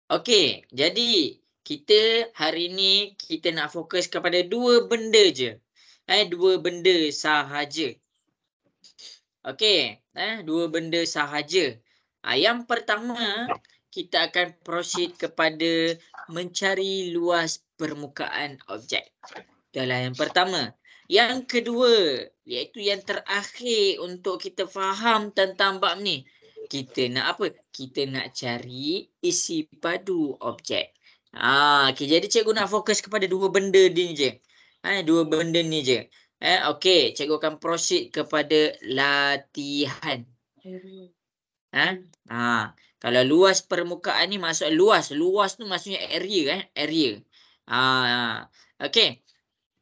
Okey, jadi kita hari ni kita nak fokus kepada dua benda je. Dua benda sahaja. Okey, dua benda sahaja. Yang pertama, kita akan proceed kepada mencari luas permukaan objek. Itulah yang pertama. Yang kedua, iaitu yang terakhir untuk kita faham tentang bab ni. Kita nak apa? Kita nak cari isi padu objek. Okay, jadi cikgu nak fokus kepada dua benda ni je. Dua benda ni je. Okey, cikgu akan proceed kepada latihan. Kalau luas permukaan ni maksud luas. Luas tu maksudnya area. Area. Okey.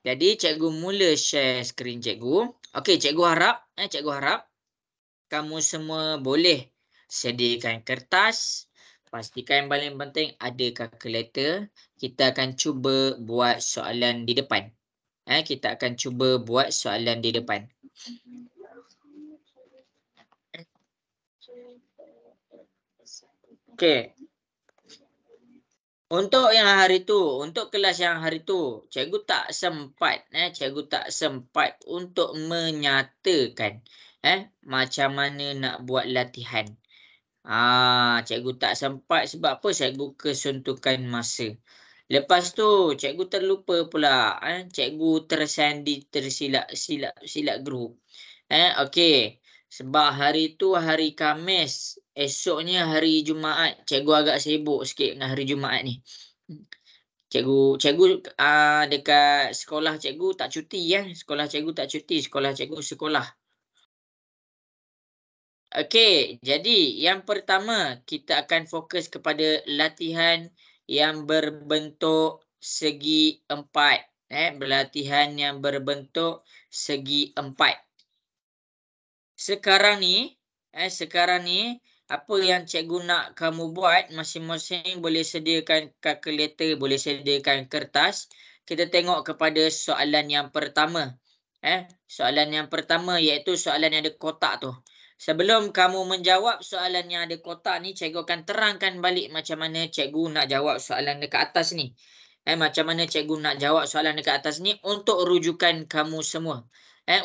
Jadi cikgu mula share skrin cikgu. Okey, cikgu harap kamu semua boleh sediakan kertas. Pastikan yang paling penting ada kalkulator. Kita akan cuba buat soalan di depan. Kita akan cuba buat soalan di depan. Okey. Untuk yang hari tu, untuk kelas yang hari tu, cikgu tak sempat untuk menyatakan macam mana nak buat latihan. Cikgu tak sempat sebab apa? Cikgu kesuntukan masa. Lepas tu, cikgu terlupa pula. Cikgu tersilap grup. Okey. Sebab hari tu hari Khamis, esoknya hari Jumaat. Cikgu agak sibuk sikit dengan hari Jumaat ni. Cikgu dekat sekolah cikgu tak cuti Sekolah cikgu tak cuti, sekolah cikgu sekolah. Okey, jadi yang pertama kita akan fokus kepada latihan yang berbentuk segi empat. Latihan yang berbentuk segi empat. Sekarang ni, apa yang cikgu nak kamu buat, masing-masing boleh sediakan kalkulator, boleh sediakan kertas. Kita tengok kepada soalan yang pertama. Soalan yang pertama iaitu soalan yang ada kotak tu. Sebelum kamu menjawab soalan yang ada kotak ni, cikgu akan terangkan balik macam mana cikgu nak jawab soalan dekat atas ni. Macam mana cikgu nak jawab soalan dekat atas ni untuk rujukan kamu semua.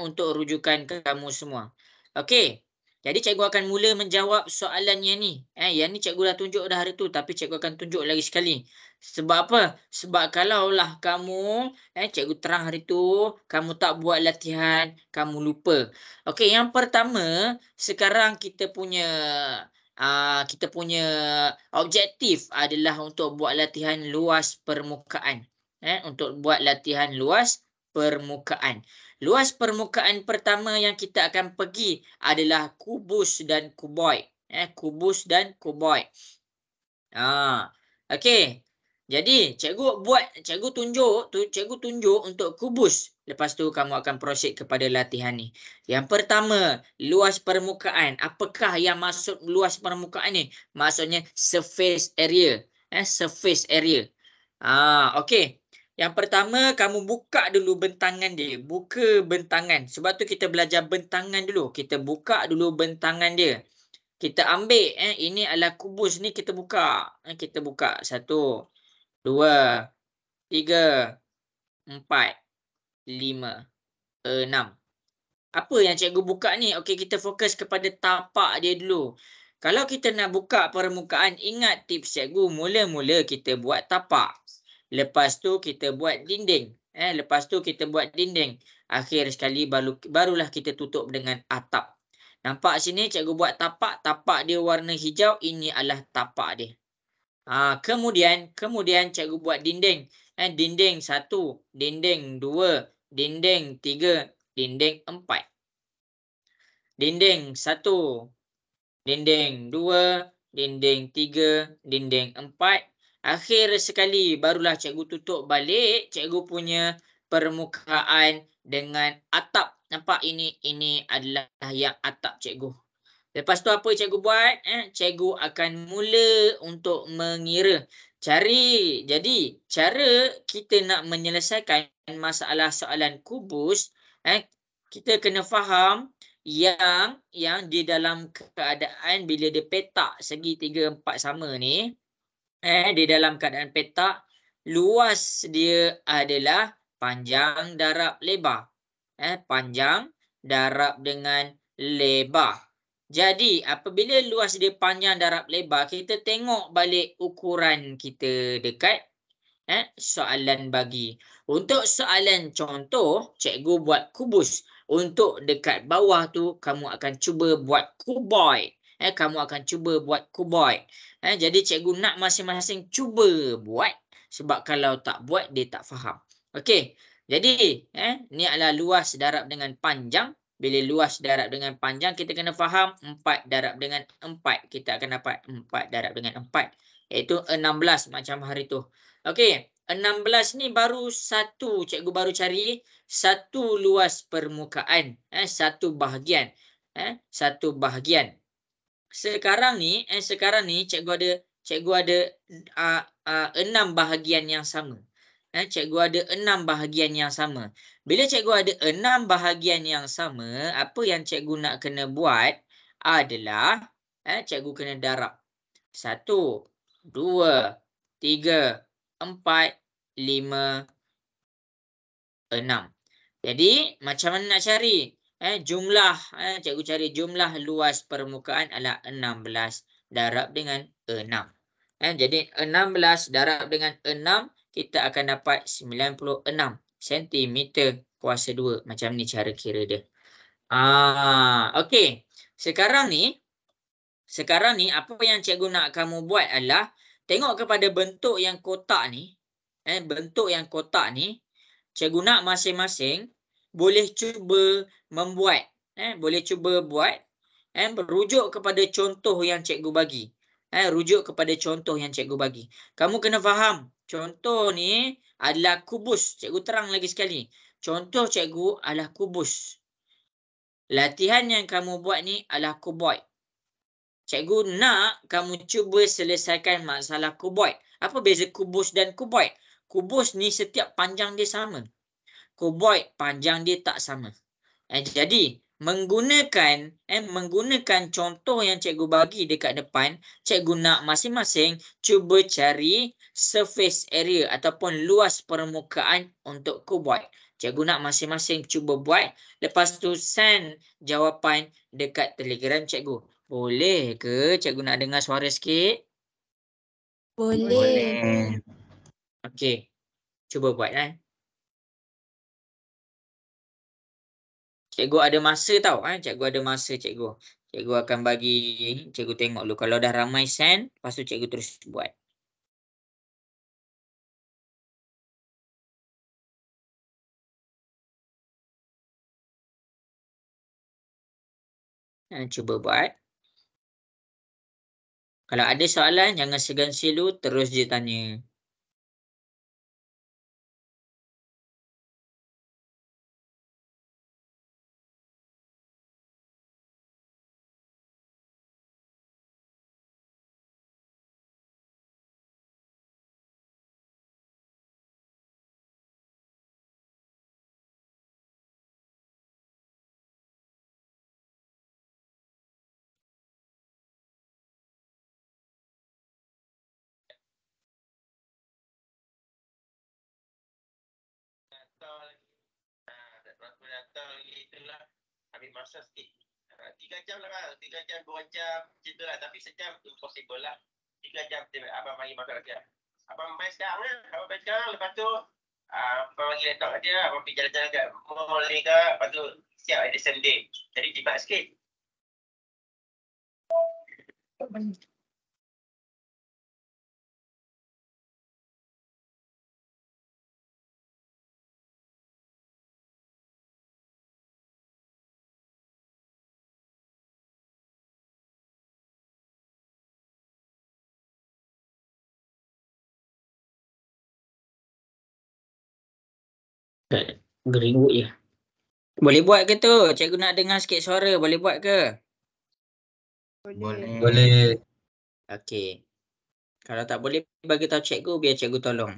Untuk rujukan kamu semua. Okey. Jadi cikgu akan mula menjawab soalan yang ni. Yang ni cikgu dah tunjuk dah hari tu, tapi cikgu akan tunjuk lagi sekali. Sebab apa? Sebab kalaulah kamu, cikgu terang hari tu, kamu tak buat latihan, kamu lupa. Okey, yang pertama, sekarang kita punya objektif adalah untuk buat latihan luas permukaan. Untuk buat latihan luas permukaan. Luas permukaan pertama yang kita akan pergi adalah kubus dan kuboid. Kubus dan kuboid. Okey. Jadi, cikgu tunjuk untuk kubus. Lepas tu kamu akan proceed kepada latihan ni. Yang pertama, luas permukaan. Apakah yang maksud luas permukaan ni? Maksudnya surface area. Surface area. Okey. Yang pertama, kamu buka dulu bentangan dia. Buka bentangan. Sebab tu kita belajar bentangan dulu. Kita buka dulu bentangan dia. Kita ambil, ini adalah kubus ni, kita buka. Kita buka. 1, 2, 3, 4, 5, 6. Apa yang cikgu buka ni? Okey, kita fokus kepada tapak dia dulu. Kalau kita nak buka permukaan, ingat tips cikgu. Mula-mula kita buat tapak. Lepas tu kita buat dinding. Lepas tu kita buat dinding. Akhir sekali barulah kita tutup dengan atap. Nampak sini cikgu buat tapak. Tapak dia warna hijau. Ini adalah tapak dia. Kemudian cikgu buat dinding. Dinding 1, dinding 2, dinding 3, dinding 4. Dinding 1, dinding 2, dinding 3, dinding 4. Akhir sekali barulah cikgu tutup balik cikgu punya permukaan dengan atap. Nampak ini adalah yang atap cikgu. Lepas tu apa cikgu buat? Cikgu akan mula untuk mengira. Jadi cara kita nak menyelesaikan masalah soalan kubus, kita kena faham yang di dalam keadaan bila dia petak segi 3, 4 sama ni, Di dalam keadaan petak, luas dia adalah panjang darab lebar. Panjang darab dengan lebar. Jadi, apabila luas dia panjang darab lebar, kita tengok balik ukuran kita dekat soalan bagi. Untuk soalan contoh, cikgu buat kubus. Untuk dekat bawah tu, kamu akan cuba buat kuboid. Kamu akan cuba buat kuboid. Jadi cikgu nak masing-masing cuba buat. Sebab kalau tak buat, dia tak faham. Okey. Jadi, ni adalah luas darab dengan panjang. Bila luas darab dengan panjang, kita kena faham 4 darab dengan 4. Kita akan dapat 4 darab dengan 4. Iaitu 16 macam hari tu. Okey, 16 ni baru satu, cikgu baru cari satu luas permukaan, satu bahagian, satu bahagian. Sekarang ni cikgu ada 6 bahagian yang sama. Cikgu ada 6 bahagian yang sama. Bila cikgu ada 6 bahagian yang sama, apa yang cikgu nak kena buat adalah cikgu kena darab. 1, 2, 3, 4, 5, 6. Jadi, macam mana nak cari? Jumlah, cikgu cari jumlah luas permukaan adalah 16 darab dengan 6. Jadi, 16 darab dengan 6, kita akan dapat 96 cm kuasa 2. Macam ni cara kira dia. Okey. Sekarang ni, apa yang cikgu nak kamu buat adalah, tengok kepada bentuk yang kotak ni. Bentuk yang kotak ni, cikgu nak masing-masing boleh cuba membuat. Boleh cuba buat. Rujuk kepada contoh yang cikgu bagi. Rujuk kepada contoh yang cikgu bagi. Kamu kena faham, contoh ni adalah kubus. Cikgu terang lagi sekali. Contoh cikgu adalah kubus. Latihan yang kamu buat ni adalah kuboid. Cikgu nak kamu cuba selesaikan masalah kuboid. Apa beza kubus dan kuboid? Kubus ni setiap panjang dia sama. Kuboid panjang dia tak sama. Jadi menggunakan contoh yang cikgu bagi dekat depan, cikgu nak masing-masing cuba cari surface area ataupun luas permukaan untuk kuboid. Cikgu nak masing-masing cuba buat, lepas tu send jawapan dekat Telegram cikgu. Boleh ke cikgu nak dengar suara sikit? Boleh. Okey. Cuba buat Cikgu ada masa tau. Cikgu ada masa cikgu. Cikgu akan bagi cikgu tengok dulu. Kalau dah ramai send, lepas tu cikgu terus buat. Cuba buat. Kalau ada soalan, jangan segan silu, terus je tanya. Ambil masa sikit. 3 jam lah kan. 3 jam, 2 jam. Macam tu lah. Tapi sejam impossible lah. 3 jam abang bagi makan dia. Abang main sekarang lah. Abang main sekarang. Lepas tu, abang bagi laptop dia. Abang pergi jalan-jalan kat mall ni ke. Lepas tu, siap ada Sunday. Jadi, cepat sikit. Geringut je. Boleh buat ke tu? Cikgu nak dengar sikit suara. Boleh buat ke? Boleh. Okey. Kalau tak boleh, bagi tahu cikgu, biar cikgu tolong.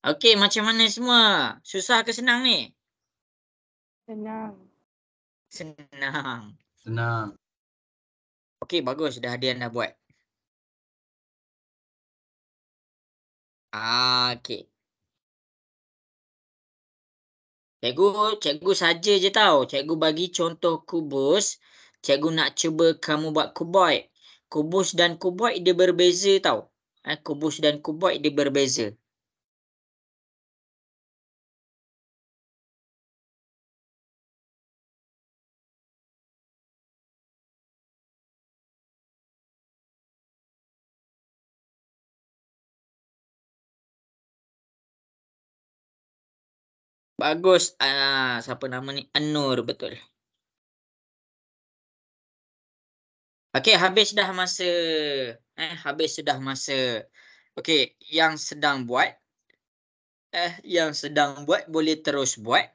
Okey, macam mana semua? Susah ke senang ni? Senang. Senang. Senang. Okey, bagus. Dah ada yang dah buat. Okey. Cikgu saja je tahu. Cikgu bagi contoh kubus. Cikgu nak cuba kamu buat kuboid. Kubus dan kuboid dia berbeza tau. Kubus dan kuboid dia berbeza. Bagus. Siapa nama ni? Anur, betul. Okey, habis dah masa. Habis sudah masa. Okey, yang sedang buat. Yang sedang buat boleh terus buat.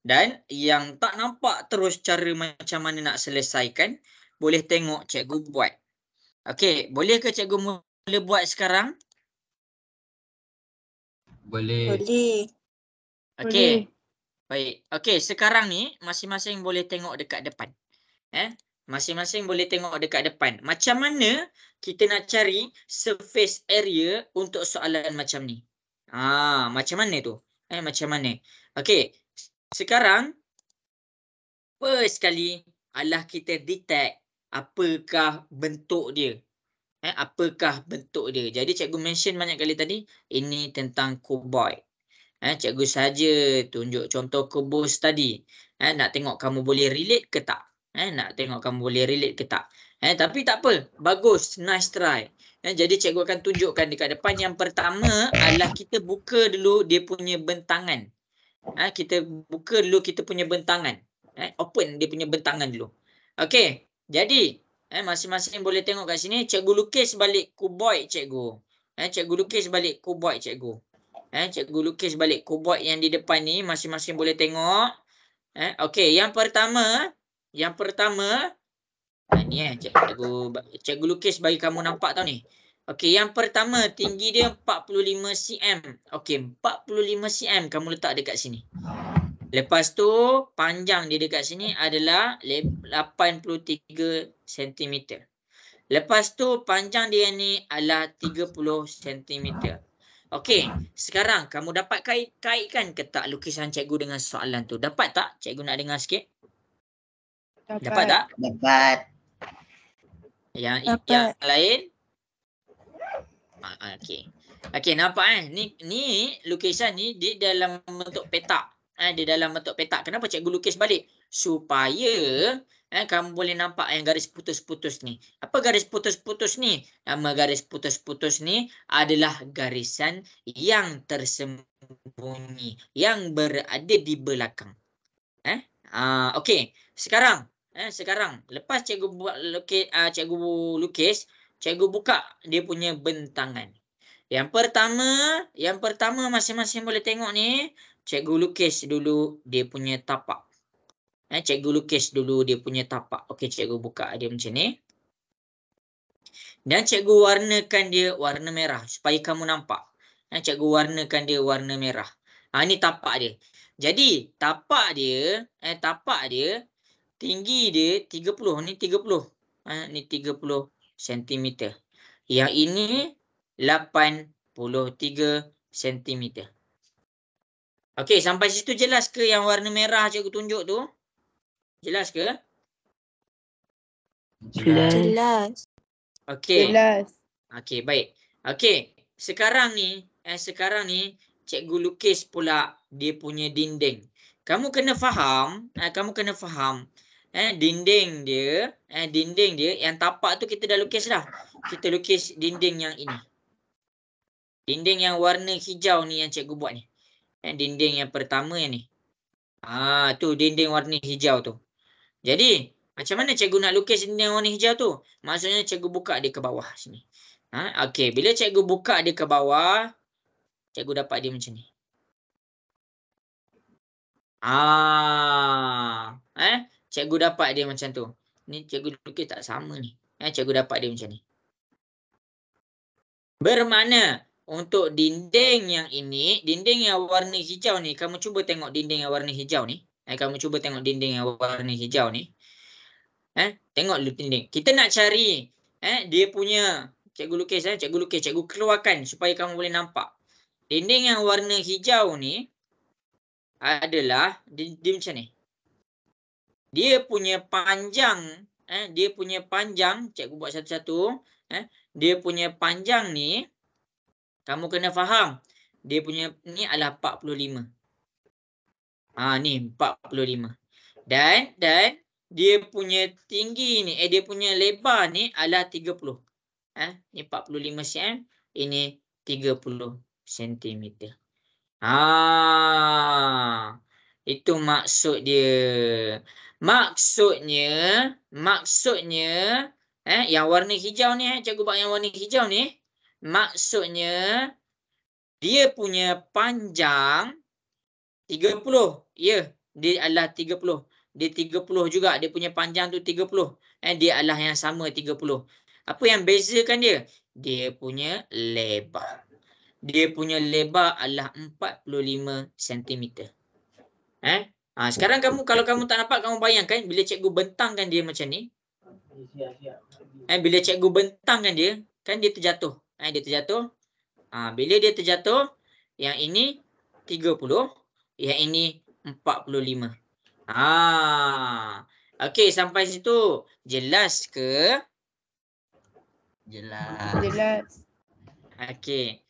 Dan yang tak nampak terus cara macam mana nak selesaikan, boleh tengok cikgu buat. Okey, boleh ke cikgu mula buat sekarang? Boleh. Boleh. Okey. Baik. Okey, sekarang ni masing-masing boleh tengok dekat depan. Masing-masing boleh tengok dekat depan. Macam mana kita nak cari surface area untuk soalan macam ni? Macam mana tu? Macam mana? Okey. Sekarang first sekali adalah kita detect apakah bentuk dia. Apakah bentuk dia. Jadi cikgu mention banyak kali tadi, ini tentang cuboid. Cikgu saja tunjuk contoh kubus tadi. Nak tengok kamu boleh relate ke tak? Nak tengok kamu boleh relate ke tak? Tapi tak apa. Bagus. Nice try. Jadi cikgu akan tunjukkan dekat depan. Yang pertama adalah kita buka dulu dia punya bentangan. Kita buka dulu kita punya bentangan. Open dia punya bentangan dulu. Okey. Jadi, masing-masing boleh tengok kat sini. Cikgu lukis balik kuboid cikgu. Cikgu lukis balik kuboid cikgu. Cikgu lukis balik kuboid yang di depan ni. Masing-masing boleh tengok. Okey, yang pertama. Ni cikgu lukis bagi kamu nampak tau ni. Okey, yang pertama tinggi dia 45 cm. Okey, 45 cm kamu letak dekat sini. Lepas tu panjang dia dekat sini adalah 83 cm. Lepas tu panjang dia ni adalah 30 cm. Okey, sekarang kamu dapat kaitkan ke tak lukisan cikgu dengan soalan tu? Dapat tak? Cikgu nak dengar sikit. Dapat tak? Dapat. Yang Dapat. lain? Okey. Okey, nampak ni lukisan ni di dalam bentuk petak. Di dalam bentuk petak. Kenapa cikgu lukis balik? Supaya kamu boleh nampak yang garis putus-putus ni. Apa garis putus-putus ni? Nama garis putus-putus ni adalah garisan yang tersembunyi, yang berada di belakang. Okey. Sekarang lepas cikgu buat cikgu lukis, cikgu buka dia punya bentangan. Yang pertama masing-masing boleh tengok ni, cikgu lukis dulu dia punya tapak. Cikgu lukis dulu dia punya tapak. Okey, cikgu buka dia macam ni. Dan cikgu warnakan dia warna merah supaya kamu nampak. Cikgu warnakan dia warna merah. Ni tapak dia. Jadi, tapak dia tinggi dia 30. Ni 30. Ni 30 cm. Yang ini 83 cm. Okey, sampai situ jelas ke yang warna merah cikgu tunjuk tu? Jelas ke? Jelas. Okey. Jelas. Okey, baik. Okey, sekarang ni cikgu lukis pula dia punya dinding. Kamu kena faham, dinding dia yang tapak tu kita dah lukis dah. Kita lukis dinding yang ini. Dinding yang warna hijau ni yang cikgu buat ni. Dinding yang pertama yang ni. Tu dinding warna hijau tu. Jadi, macam mana cikgu nak lukis dinding warna hijau tu? Maksudnya cikgu buka dia ke bawah sini. Okey, bila cikgu buka dia ke bawah, cikgu dapat dia macam ni. Cikgu dapat dia macam tu. Ni cikgu lukis tak sama ni. Cikgu dapat dia macam ni. Bermakna untuk dinding yang ini, dinding yang warna hijau ni, kamu cuba tengok dinding yang warna hijau ni. Kamu cuba tengok dinding yang warna hijau ni. Tengok dulu dinding. Kita nak cari dia punya, cikgu lukis, cikgu keluarkan supaya kamu boleh nampak. Dinding yang warna hijau ni adalah dia macam ni. Dia punya panjang, cikgu buat satu-satu. Dia punya panjang ni, kamu kena faham. Dia punya ni adalah 45. Ni 45. Dan dia punya tinggi ni, dia punya lebar ni adalah 30. Ni 45 cm, ini 30 cm. Itu maksud dia. Maksudnya yang warna hijau ni, cikgu buat yang warna hijau ni, maksudnya dia punya panjang 30. Ya, dia adalah 30. Dia 30 juga. Dia punya panjang tu 30. Dia adalah yang sama 30. Apa yang bezakan dia? Dia punya lebar. Dia punya lebar adalah 45 cm. Sekarang kalau kamu tak nampak, kamu bayangkan bila cikgu bentangkan dia macam ni. Bila cikgu bentangkan dia, kan dia terjatuh. Dia terjatuh. Bila dia terjatuh, yang ini 30, yang ini 45. Okey, sampai situ jelas ke? Jelas. Okey.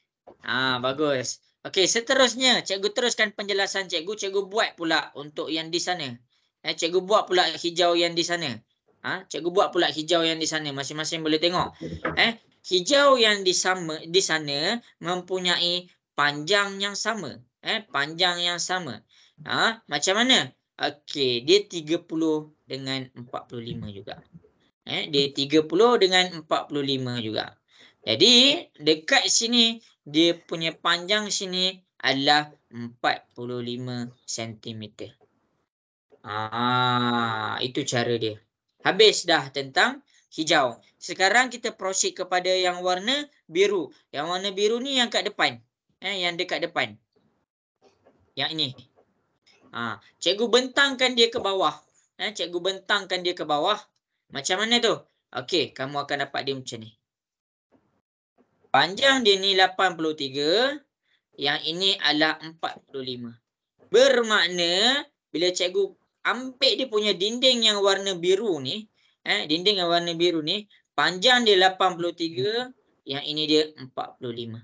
Bagus. Okey, seterusnya cikgu teruskan penjelasan cikgu. Cikgu buat pula untuk yang di sana. Cikgu buat pula hijau yang di sana. Cikgu buat pula hijau yang di sana. Masing-masing boleh tengok. Hijau yang di sana mempunyai panjang yang sama. Panjang yang sama. Macam mana? Okey, dia 30 dengan 45 juga. Dia 30 dengan 45 juga. Jadi, dekat sini, dia punya panjang sini adalah 45 cm. Itu cara dia. Habis dah tentang hijau. Sekarang kita proceed kepada yang warna biru. Yang warna biru ni yang kat depan. Yang dekat depan. Yang ini. Cikgu bentangkan dia ke bawah. Cikgu bentangkan dia ke bawah. Macam mana tu? Okey, kamu akan dapat dia macam ni. Panjang dia ni 83. Yang ini adalah 45. Bermakna bila cikgu ambil dia punya dinding yang warna biru ni. Dinding yang warna biru ni. Panjang dia 83. Yang ini dia 45.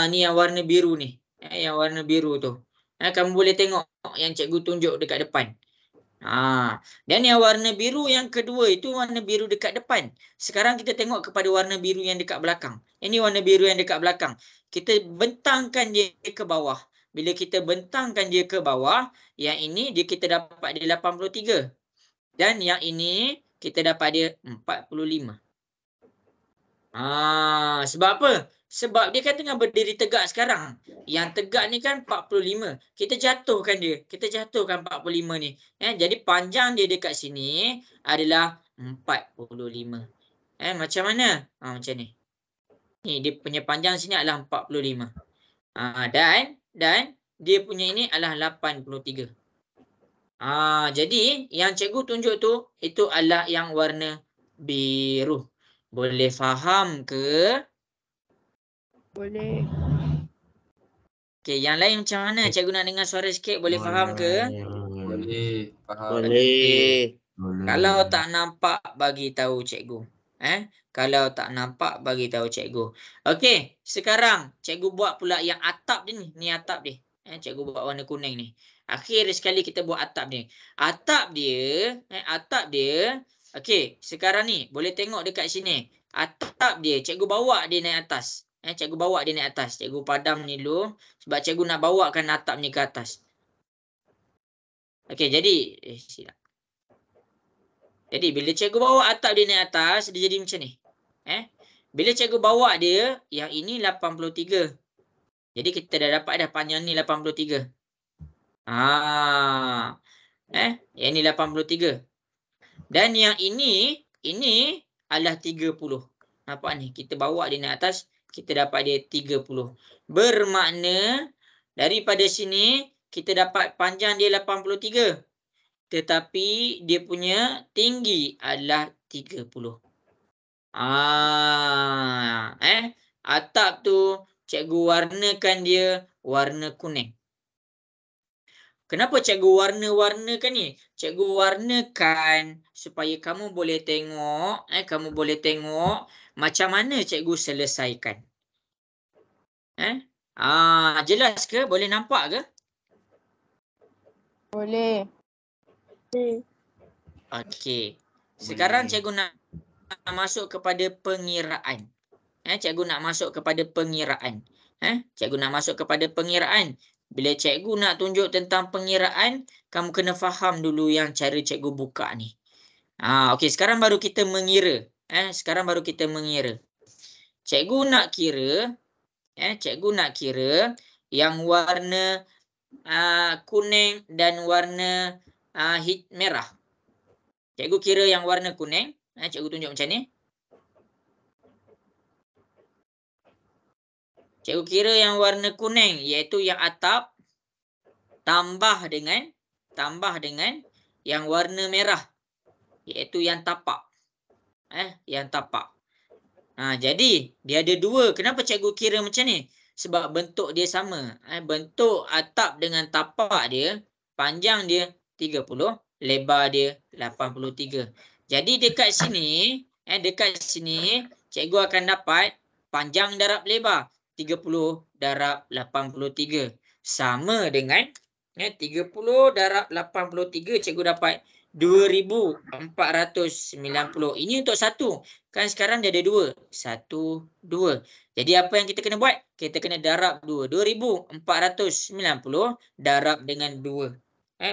Ni yang warna biru ni. Yang warna biru tu. Kamu boleh tengok yang cikgu tunjuk dekat depan. Dan yang warna biru yang kedua itu warna biru dekat depan. Sekarang kita tengok kepada warna biru yang dekat belakang. Ini warna biru yang dekat belakang. Kita bentangkan dia ke bawah. Bila kita bentangkan dia ke bawah, yang ini kita dapat dia 83. Dan yang ini kita dapat dia 45. Sebab apa? Sebab dia kan tengah berdiri tegak sekarang. Yang tegak ni kan 45. Kita jatuhkan dia. Kita jatuhkan 45 ni. Jadi panjang dia dekat sini adalah 45. Macam mana? Macam ni. Ni dia punya panjang sini adalah 45. Dan dia punya ini adalah 83. Jadi yang cikgu tunjuk tu itu adalah yang warna biru. Boleh faham ke? Boleh. Okey, yang lain macam mana? Cikgu nak dengar suara sikit. Boleh faham ke? Boleh. Faham. Okey. Kalau tak nampak, bagi tahu cikgu. Kalau tak nampak, bagi tahu cikgu. Okey, sekarang cikgu buat pula yang atap dia ni. Ni atap dia. Cikgu buat warna kuning ni. Akhir sekali kita buat atap dia. Atap dia. Okey, sekarang ni boleh tengok dekat sini. Atap dia, cikgu bawa dia naik atas. Cikgu bawa dia naik atas. Cikgu padam ni dulu. Sebab cikgu nak bawakan atap ni ke atas. Okey, jadi silap. Jadi bila cikgu bawa atap dia naik atas, dia jadi macam ni. Bila cikgu bawa dia, yang ini 83. Jadi kita dah dapat dah panjang ni 83. Yang ni 83. Dan yang ini adalah 30. Nampak ni? Kita bawa dia naik atas. kita dapat dia 30. Bermakna daripada sini kita dapat panjang dia 83. Tetapi dia punya tinggi adalah 30. Atap tu cikgu warnakan dia warna kuning. Kenapa cikgu warna-warnakan ni? Cikgu warnakan supaya kamu boleh tengok, macam mana cikgu selesaikan. Jelas ke? Boleh nampak ke? Boleh. Okey. Sekarang cikgu nak masuk kepada pengiraan. Cikgu nak masuk kepada pengiraan. Cikgu nak masuk kepada pengiraan. Bila cikgu nak tunjuk tentang pengiraan, kamu kena faham dulu yang cara cikgu buka ni. Okey, sekarang baru kita mengira. Sekarang baru kita mengira. Cikgu nak kira, yang warna kuning dan warna merah. Cikgu kira yang warna kuning. Cikgu tunjuk macam ni. Cikgu kira yang warna kuning iaitu yang atap tambah dengan yang warna merah iaitu yang tapak. Yang tapak. Jadi dia ada dua. Kenapa cikgu kira macam ni? Sebab bentuk dia sama. Bentuk atap dengan tapak dia, panjang dia 30, lebar dia 83. Jadi dekat sini, cikgu akan dapat panjang darab lebar 30 darab 83. Sama dengan 30 darab 83, cikgu dapat 2490. Ini untuk satu. Kan sekarang dia ada dua. 1, 2. Jadi apa yang kita kena buat? Kita kena darab 2. 2490 darab dengan 2.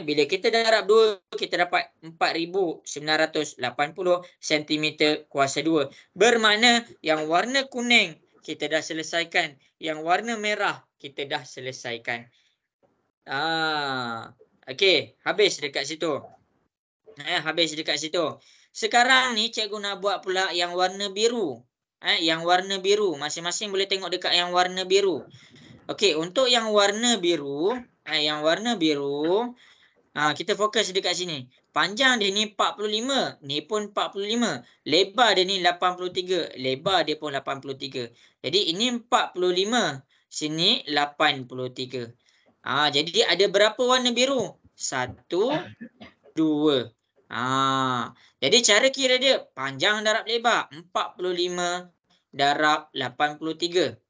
Bila kita darab 2, kita dapat 4980 cm kuasa 2. Bermakna yang warna kuning kita dah selesaikan. Yang warna merah kita dah selesaikan. Okey, habis dekat situ. Sekarang ni cikgu nak buat pula yang warna biru. Yang warna biru. Masing-masing boleh tengok dekat yang warna biru. Okey, untuk yang warna biru, kita fokus dekat sini. Panjang dia ni 45, ni pun 45. Lebar dia ni 83, lebar dia pun 83. Jadi ini 45, sini 83. Jadi ada berapa warna biru? 1, 2. Jadi cara kira dia panjang darab lebar 45 darab 83.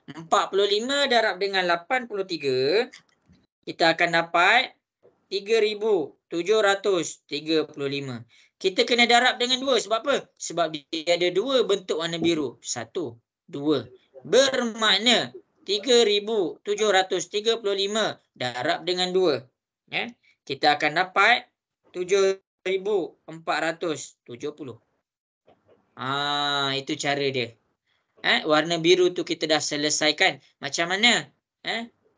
45 darab dengan 83, kita akan dapat 3735. Kita kena darab dengan 2. Sebab apa? Sebab dia ada dua bentuk warna biru. 1, 2. Bermakna 3735 darab dengan 2. Kita akan dapat 7470. Itu cara dia. Warna biru tu kita dah selesaikan. Macam mana?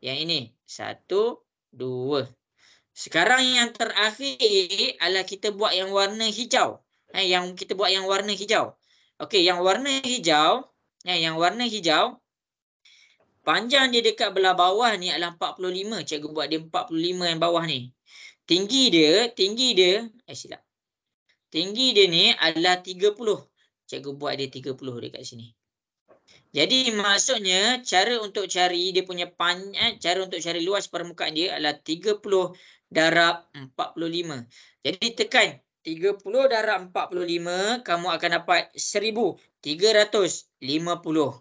Yang ini. 1, 2. Sekarang yang terakhir adalah kita buat yang warna hijau. Okey, yang warna hijau, panjang dia dekat belah bawah ni adalah 45. Cikgu buat dia 45 yang bawah ni. Tinggi dia ni adalah 30. Cikgu buat dia 30 dekat sini. Jadi maksudnya cara untuk cari dia punya cara untuk cari luas permukaan dia adalah 30 darab 45. Jadi tekan 30 darab 45, kamu akan dapat 1350.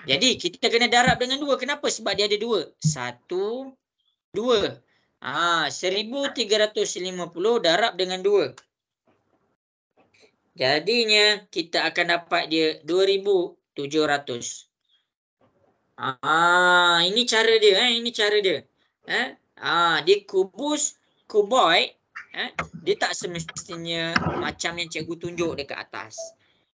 Jadi kita kena darab dengan 2. Kenapa? Sebab dia ada 2. 1, 2. 1350 darab dengan 2. Jadinya kita akan dapat dia 2700. Ini cara dia. Dia kuboid. Dia tak semestinya macam yang cikgu tunjuk dekat atas.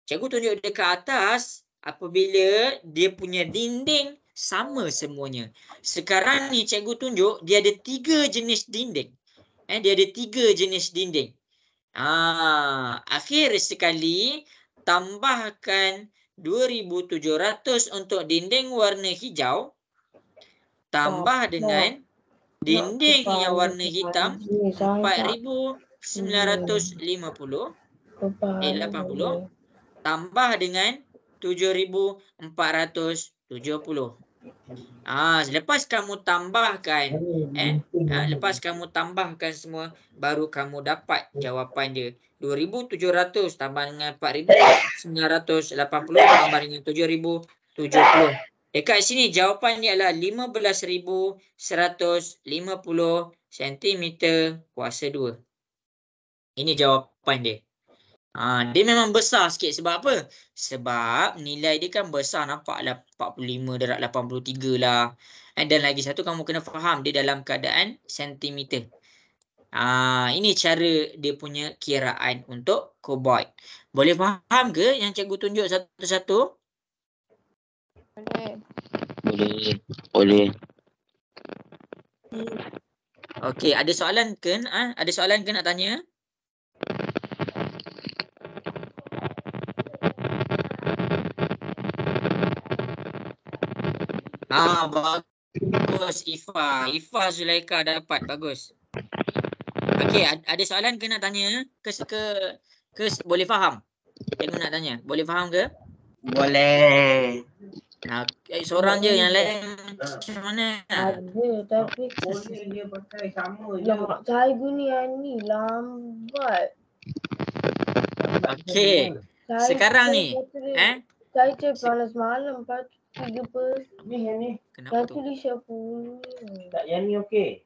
Cikgu tunjuk dekat atas apabila dia punya dinding sama semuanya. Sekarang ni cikgu tunjuk dia ada 3 jenis dinding. Akhir sekali tambahkan 2.700 untuk dinding warna hijau tambah dengan dinding yang warna hitam 4.950 80 tambah dengan 7.470. Lepas kamu tambahkan lepas kamu tambahkan semua, baru kamu dapat jawapan dia. 2.700 tambah dengan 4.980 tambah dengan 7.070. Dekat sini jawapan dia adalah 15.150 cm kuasa 2. Ini jawapan dia. Dia memang besar sikit. Sebab apa? Sebab nilai dia kan besar. Nampaklah 45/83 lah. Dan lagi satu, kamu kena faham dia dalam keadaan sentimeter. Ini cara dia punya kiraan untuk kuboid. Boleh faham ke yang cikgu tunjuk satu-satu? Boleh. Okey, ada soalan ke? Ada soalan ke nak tanya? Bagus Ifa. Ifa Zulaika dapat. Bagus. Okey, ada soalan ke nak tanya? Ke boleh faham? Cikgu nak tanya. Boleh faham ke? Boleh. Seorang je, yang lain macam mana? Ada, tapi Boleh dia pakai sama je. yang cikgu ni yang ni lambat. Okey. Sekarang ni, Saya panas malam, lepas tu 3%. Ni yang ni. kenapa Saya tu? tulis yang punya. Tak yang ni okey.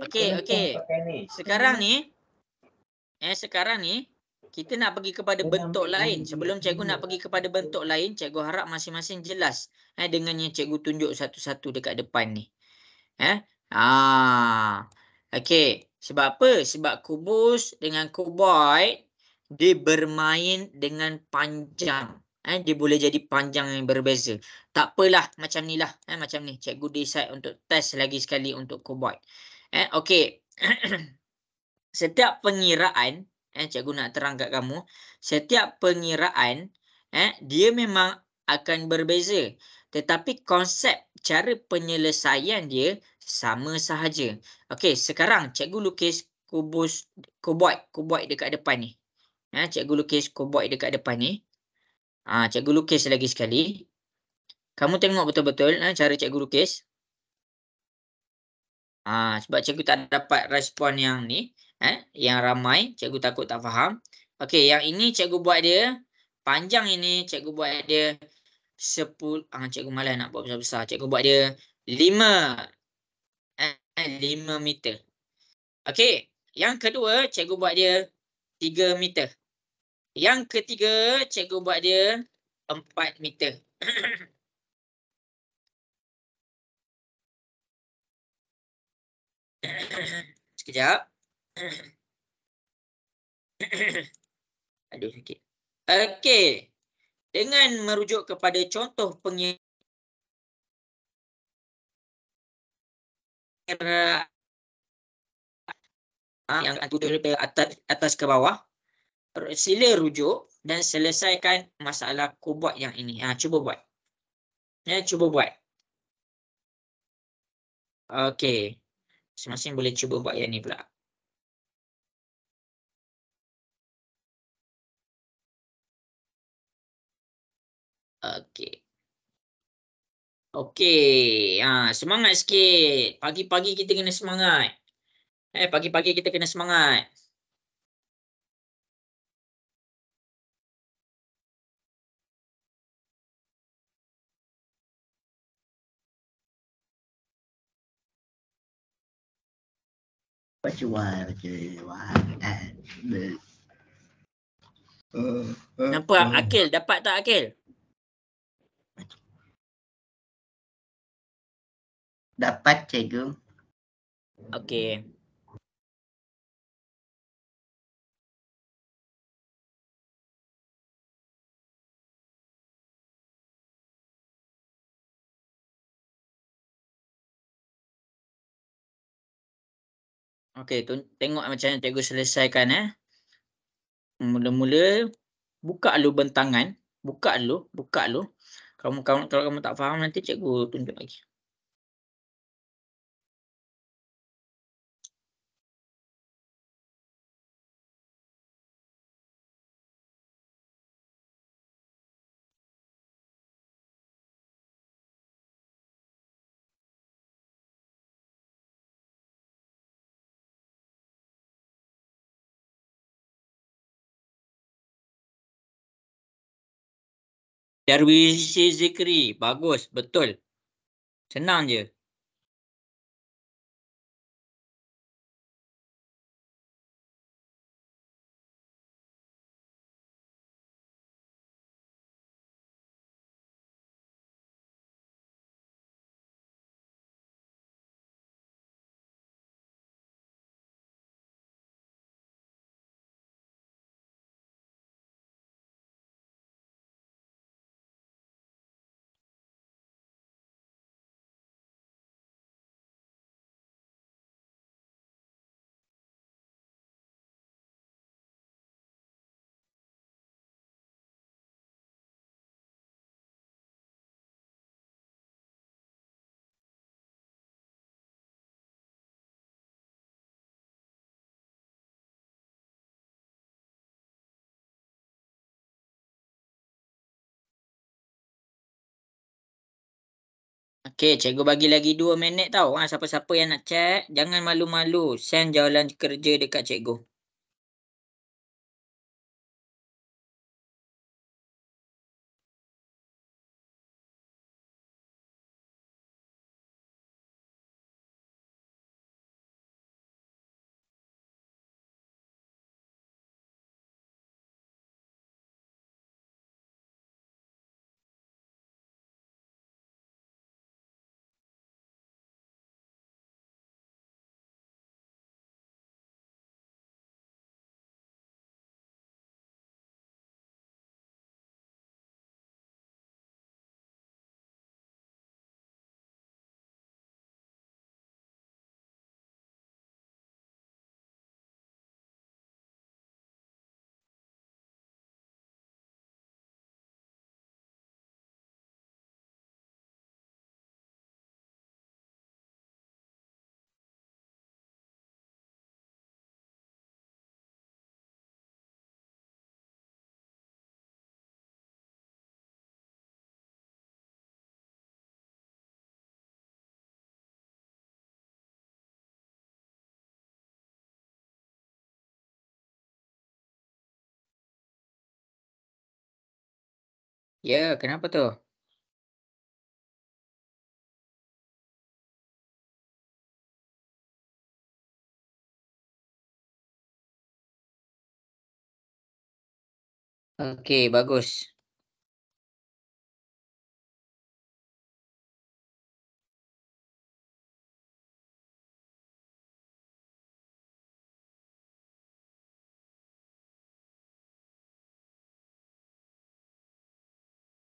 Okey. Pakai ni. Sekarang ni, kita nak pergi kepada bentuk lain. Sebelum cikgu nak pergi kepada bentuk lain, cikgu harap masing-masing jelas dengan yang cikgu tunjuk satu-satu dekat depan ni. Okey. Sebab apa? Sebab kubus dengan kuboid dia bermain dengan panjang. Dia boleh jadi panjang yang berbeza. Tak apalah, macam ni lah. Macam ni. Cikgu decide untuk test lagi sekali untuk kuboid. Okey. Setiap pengiraan, cikgu nak terang kat kamu, setiap pengiraan dia memang akan berbeza. Tetapi konsep cara penyelesaian dia sama sahaja. Okey, sekarang cikgu lukis kuboid dekat depan ni. Cikgu lukis kuboid dekat depan ni. Cikgu lukis lagi sekali. Kamu tengok betul-betul cara cikgu lukis. Sebab cikgu tak dapat respon yang ni. Yang ramai, cikgu takut tak faham. Okey, yang ini cikgu buat dia panjang, ini cikgu buat dia 10. Cikgu malas nak buat besar-besar. Cikgu buat dia 5 meter. Okey, yang kedua cikgu buat dia 3 meter. Yang ketiga cikgu buat dia 4 meter. Sekejap. Aduh, sakit. Okey. Dengan merujuk kepada contoh pengiraan yang tutur atas ke bawah, sila rujuk dan selesaikan masalah kuboid yang ini. Cuba buat. Cuba buat. Okey. Masing-masing boleh cuba buat yang ni pula. Okey. Semangat sikit. Pagi-pagi kita kena semangat. Pagi-pagi kita kena semangat. Nampak Akil? Dapat tak Akil? Dapat cikgu. Okey. Okey, tengok macam mana cikgu selesaikan. Mula-mula buka lubang tangan Buka dulu. Kalau kamu tak faham nanti cikgu tunjuk lagi. Darwishi Zikri. Bagus, betul. Senang je. Okey, cikgu bagi lagi 2 minit tau. Siapa-siapa yang nak cek, jangan malu-malu. Send jawalan kerja dekat cikgu. Ya, kenapa tu? Okey, bagus.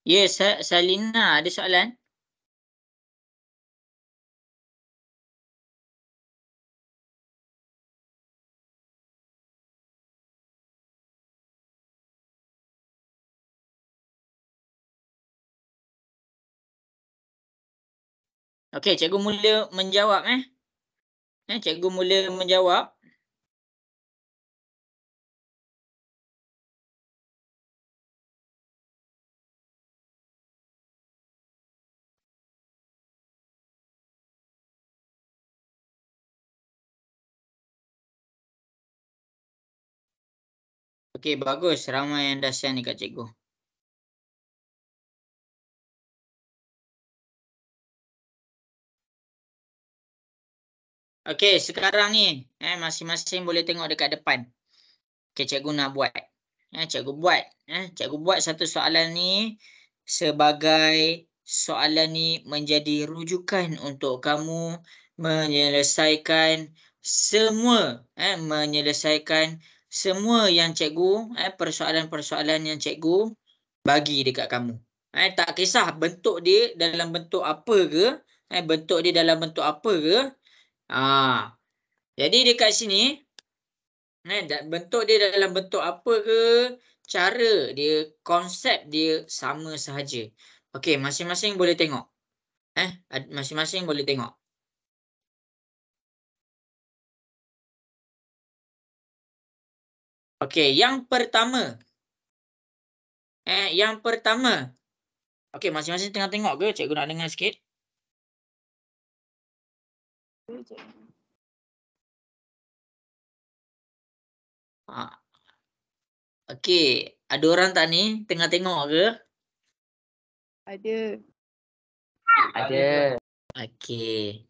Ya, Salina ada soalan? Okey, cikgu mula menjawab cikgu mula menjawab. Okey, bagus. Ramai yang dah send dekat cikgu. Okey, sekarang ni masing-masing boleh tengok dekat depan. Okey, cikgu nak buat. Cikgu buat satu soalan ni sebagai soalan ni menjadi rujukan untuk kamu menyelesaikan semua yang cikgu persoalan-persoalan yang cikgu bagi dekat kamu. Tak kisah bentuk dia dalam bentuk apa ke, Jadi dekat sini bentuk dia dalam bentuk apa ke, cara dia, konsep dia sama sahaja. Okey, masing-masing boleh tengok. Masing-masing boleh tengok. Okey, yang pertama. Yang pertama. Okey, masing-masing tengah tengok ke? Cikgu nak dengar sikit. Okey, ada orang tak ni tengah tengok ke? Ada. Ada. Okey.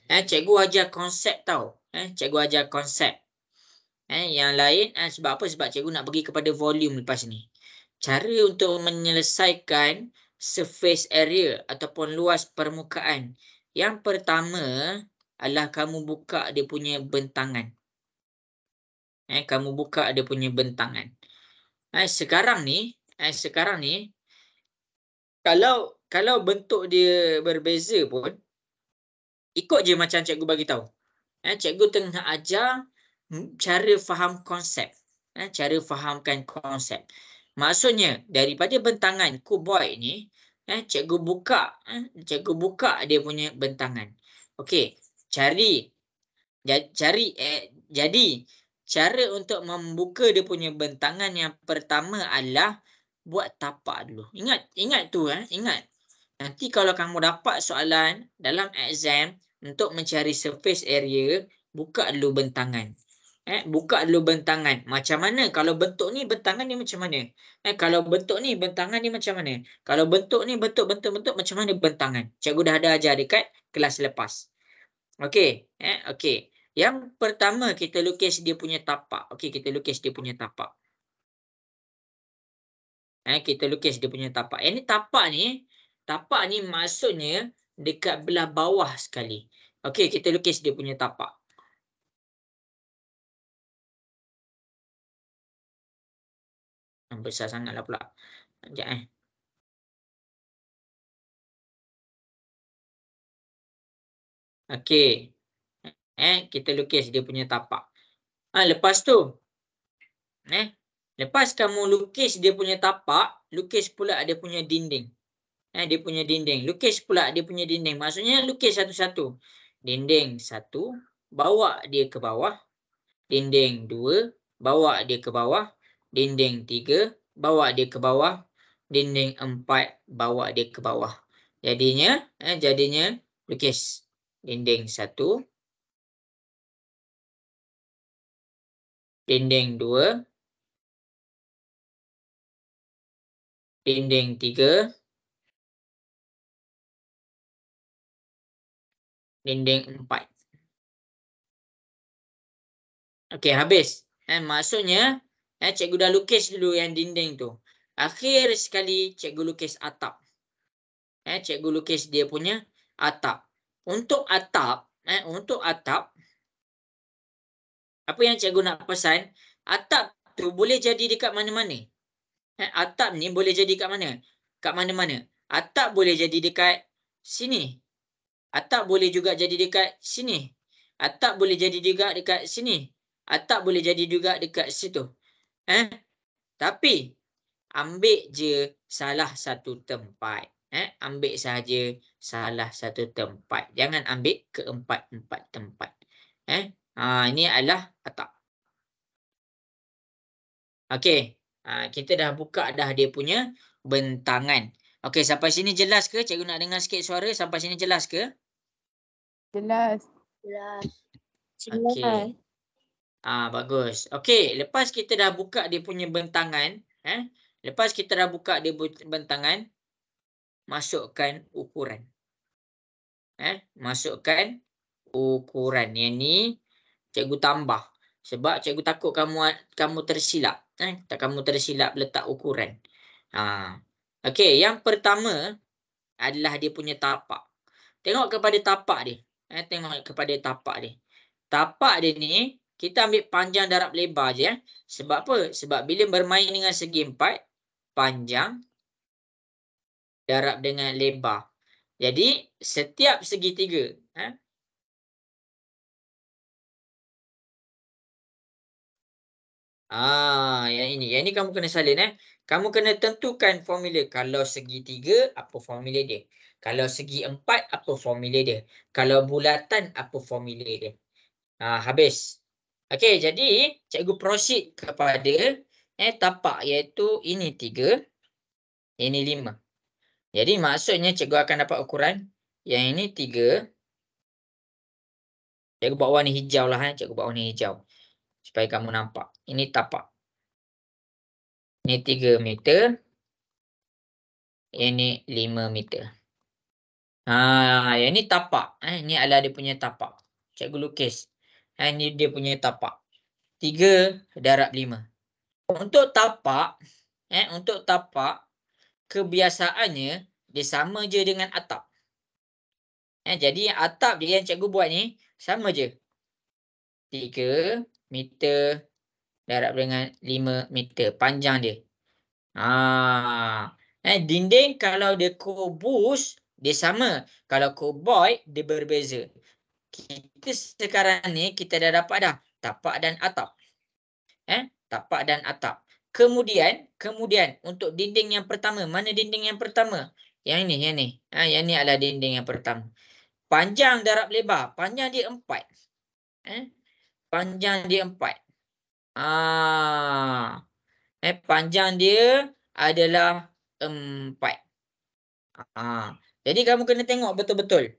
Cikgu ajar konsep tau. Cikgu ajar konsep. Yang lain sebab apa? Sebab cikgu nak pergi kepada volume lepas ni. Cara untuk menyelesaikan surface area ataupun luas permukaan. Yang pertama adalah kamu buka dia punya bentangan. Kamu buka dia punya bentangan. Sekarang ni kalau bentuk dia berbeza pun ikut je macam cikgu bagi tahu. Cikgu tengah ajar cara faham konsep. Cara fahamkan konsep. Maksudnya daripada bentangan kuboid ni cikgu buka dia punya bentangan. Okey, jadi cara untuk membuka dia punya bentangan yang pertama adalah buat tapak dulu. Ingat tu ingat. Nanti kalau kamu dapat soalan dalam exam untuk mencari surface area, buka dulu bentangan. Buka dulu bentangan. Macam mana? Kalau bentuk ni bentangan ni macam mana? Kalau bentuk ni bentangan ni macam mana? Kalau bentuk ni bentuk macam mana bentangan? Cikgu dah ada ajar dekat kelas lepas. Okey, okey. Yang pertama kita lukis dia punya tapak. Okey, kita lukis dia punya tapak. Kita lukis dia punya tapak. Ini tapak ni maksudnya dekat belah bawah sekali. Okey, kita lukis dia punya tapak. Besar sangatlah pula. Sekejap Okey. Kita lukis dia punya tapak. Lepas tu lepas kamu lukis dia punya tapak, lukis pula dia punya dinding. Dia punya dinding. Lukis pula dia punya dinding. Maksudnya lukis satu-satu. Dinding 1, bawa dia ke bawah. Dinding 2, bawa dia ke bawah. Dinding 3, bawa dia ke bawah. Dinding 4, bawa dia ke bawah. Jadinya lukis dinding 1, dinding 2, dinding 3, dinding 4. Okey, habis. Maksudnya cikgu dah lukis dulu yang dinding tu. Akhir sekali cikgu lukis atap. Cikgu lukis dia punya atap. Untuk atap, apa yang cikgu nak pesan, atap tu boleh jadi dekat mana-mana. Atap ni boleh jadi kat mana? Kat mana-mana. Atap boleh jadi dekat sini. Atap boleh juga jadi dekat sini. Atap boleh jadi juga dekat sini. Atap boleh jadi juga dekat situ. Tapi ambil je salah satu tempat. Ambil sahaja salah satu tempat. Jangan ambil keempat-empat tempat. Ini adalah atap. Okey. Kita dah buka dah dia punya bentangan. Okey, sampai sini jelas ke? Cikgu nak dengar sikit suara. Sampai sini jelas ke? Jelas. Okey. Bagus. Okey, lepas kita dah buka dia punya bentangan, lepas kita dah buka dia bentangan, masukkan ukuran. Masukkan ukuran. Yang ni cikgu tambah. Sebab cikgu takut kamu tersilap. Kamu tersilap letak ukuran. Okey, yang pertama adalah dia punya tapak. Tengok kepada tapak dia. Tengok kepada tapak dia. Tapak dia ni kita ambil panjang darab lebar je. Sebab apa? Sebab bila bermain dengan segi 4, panjang darab dengan lebar. Jadi setiap segitiga Yang ini kamu kena salin. Kamu kena tentukan formula. Kalau segitiga, apa formula dia? Kalau segi empat, apa formula dia? Kalau bulatan, apa formula dia? Habis. Okey, jadi cikgu proceed kepada tapak, iaitu ini 3, ini 5. Jadi maksudnya cikgu akan dapat ukuran yang ini 3. Cikgu buat warna hijau lah. Cikgu buat warna hijau supaya kamu nampak. Ini tapak. Ini 3 meter. Ini 5 meter. Yang ni tapak. Ni adalah dia punya tapak. Cikgu lukis. Ni dia punya tapak. 3 darab 5. Untuk tapak, kebiasaannya dia sama je dengan atap. Jadi atap dia yang cikgu buat ni sama je. 3 meter darab dengan 5 meter panjang dia. Dinding kalau dia kubus dia sama. Kalau kuboid dia berbeza. Kita sekarang ni kita dah dapat dah tapak dan atap. Tapak dan atap. Kemudian untuk dinding yang pertama, mana dinding yang pertama? Yang ni. Yang ni adalah dinding yang pertama. Panjang darab lebar, panjang dia 4. Panjang dia 4. Panjang dia adalah 4. Jadi kamu kena tengok betul-betul.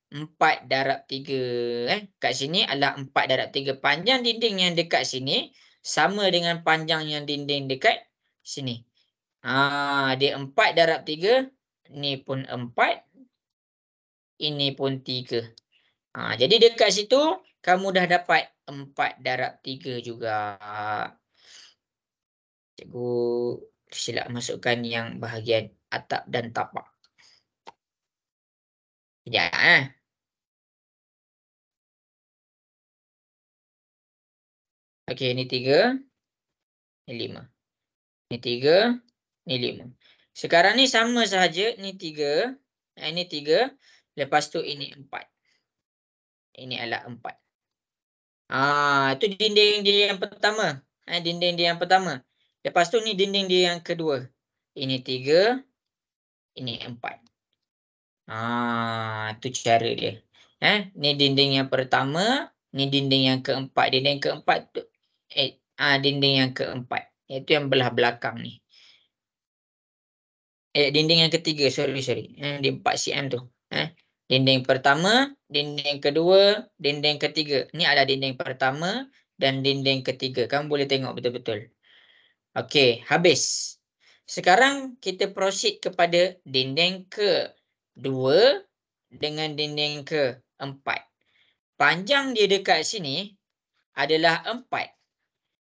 4 darab 3. Kat sini adalah 4 darab 3. Panjang dinding yang dekat sini sama dengan panjang yang dinding dekat sini. Dia 4 darab 3. Ni pun 4. Ini pun 3. Jadi dekat situ kamu dah dapat 4 darab 3 juga. Cikgu silap masukkan yang bahagian atap dan tapak. Sekejap. Okey, ni 3. Ni 5. Ni 3. Ni 5. Sekarang ni sama sahaja. Ni 3. Ini 3. Lepas tu ini 4. Ini adalah 4. Itu dinding dia yang pertama. Dinding dia yang pertama. Lepas tu ni dinding dia yang kedua. Ini 3. Ini 4. Itu cara dia. Ni dinding yang pertama. Ni dinding yang keempat. Dinding keempat tu. Dinding yang keempat. Iaitu yang belah belakang ni. Dinding yang ketiga. Sorry. Di 4 cm tu. Dinding pertama, dinding kedua, dinding ketiga. Ni adalah dinding pertama dan dinding ketiga. Kamu boleh tengok betul-betul. Okey, habis. Sekarang kita proceed kepada dinding kedua dengan dinding keempat. Panjang dia dekat sini adalah 4.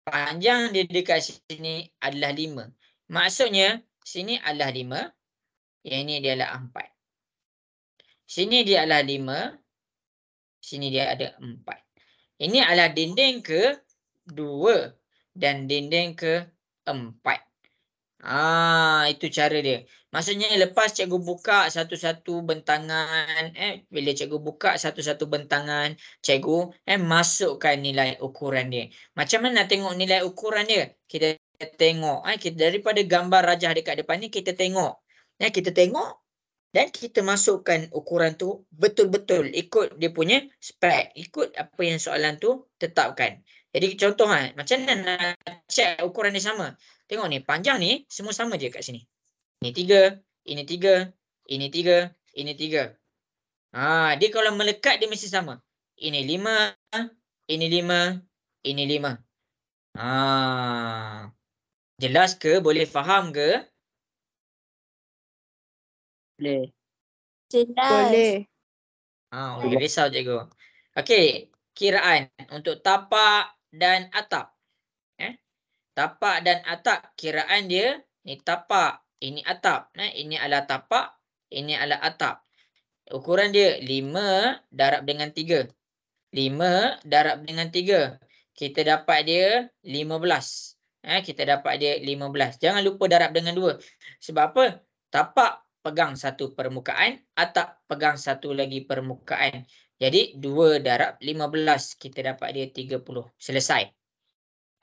Panjang dia dekat sini adalah 5. Maksudnya, sini adalah 5. Yang ini dia adalah 4. Sini dia adalah 5. Sini dia ada 4. Ini adalah dinding kedua dan dinding keempat. Itu cara dia. Maksudnya lepas cikgu buka satu-satu bentangan, bila cikgu buka satu-satu bentangan, cikgu masukkan nilai ukuran dia. Macam mana tengok nilai ukuran dia? Kita tengok, daripada gambar rajah dekat depan ni kita tengok. Kita tengok dan kita masukkan ukuran tu betul-betul ikut dia punya spek, ikut apa yang soalan tu tetapkan. Jadi contoh macam mana nak check ukuran dia sama? Tengok ni, panjang ni semua sama je kat sini. Ini 3, ini 3, ini 3, ini 3. Dia kalau melekat dia mesti sama. Ini 5, ini 5, ini 5. Jelas ke? Boleh faham ke? Boleh. Boleh. Boleh risau cikgu. Okey, kiraan untuk tapak dan atap. Tapak dan atap, kiraan dia ni tapak, ini atap. Ini adalah tapak, ini adalah atap. Ukuran dia 5 darab dengan 3. 5 darab dengan 3. Kita dapat dia 15. Kita dapat dia 15. Jangan lupa darab dengan 2. Sebab apa? Tapak pegang satu permukaan, atap pegang satu lagi permukaan. Jadi 2 darab 15. Kita dapat dia 30. Selesai.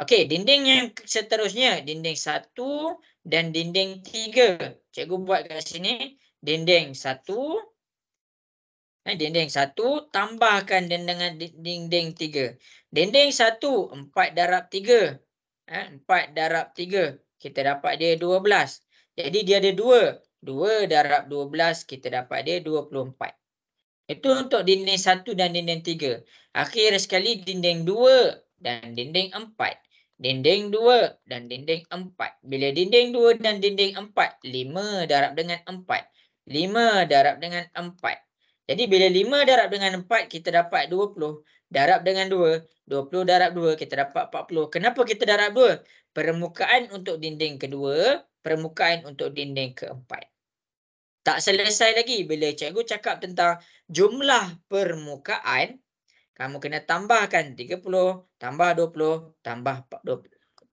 Okey, dinding yang seterusnya, dinding 1 dan dinding 3. Cikgu buat kat sini, dinding 1, dinding 1 tambahkan dengan dinding 3. Dinding 1, 4 darab 3. 4 darab 3, kita dapat dia 12. Jadi dia ada 2. 2 darab 12, kita dapat dia 24. Itu untuk dinding 1 dan dinding 3. Akhir sekali dinding 2 dan dinding 4. Dinding 2 dan dinding 4. Bila dinding 2 dan dinding 4, 5 darab dengan 4. 5 darab dengan 4. Jadi bila 5 darab dengan 4, kita dapat 20. Darab dengan 2. 20 darab 2, kita dapat 40. Kenapa kita darab 2? Permukaan untuk dinding kedua, permukaan untuk dinding keempat. Tak selesai lagi. Bila cikgu cakap tentang jumlah permukaan, kamu kena tambahkan 30, tambah 20, tambah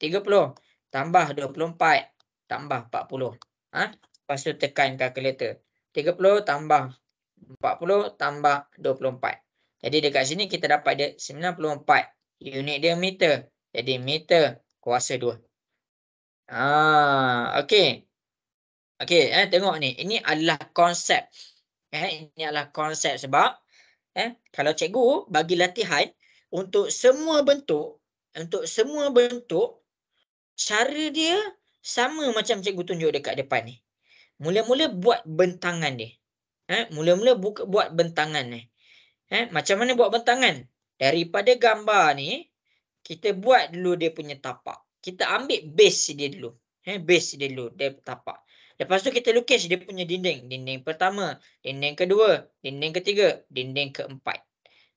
30, tambah 24, tambah 40. Lepas tu tekan kalkulator. 30 tambah 40 tambah 24. Jadi dekat sini kita dapat dia 94. Unit dia meter. Jadi meter kuasa 2. Okey. Okey, tengok ni. Ini adalah konsep. Ini adalah konsep sebab kalau cikgu bagi latihan untuk semua bentuk, cara dia sama macam cikgu tunjuk dekat depan ni. Mula-mula buat bentangan dia. Buat bentangan ni. Macam mana buat bentangan? Daripada gambar ni, kita buat dulu dia punya tapak. Kita ambil base dia dulu. Base dia dulu, dia tapak. Lepas tu kita lukis dia punya dinding. Dinding pertama, dinding kedua, dinding ketiga, dinding keempat.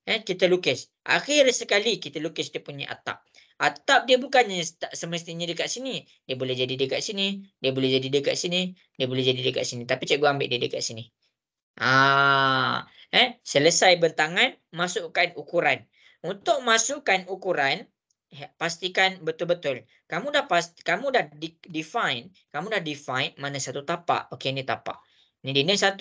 Kita lukis. Akhir sekali kita lukis dia punya atap. Atap dia bukannya semestinya dekat sini. Dia boleh jadi dekat sini. Dia boleh jadi dekat sini. Dia boleh jadi dekat sini. Tapi cikgu ambil dia dekat sini. Selesai bentangan, masukkan ukuran. Untuk masukkan ukuran, pastikan betul-betul. Kamu dah define mana satu tapak. Okey, ni tapak. Ni dinding 1,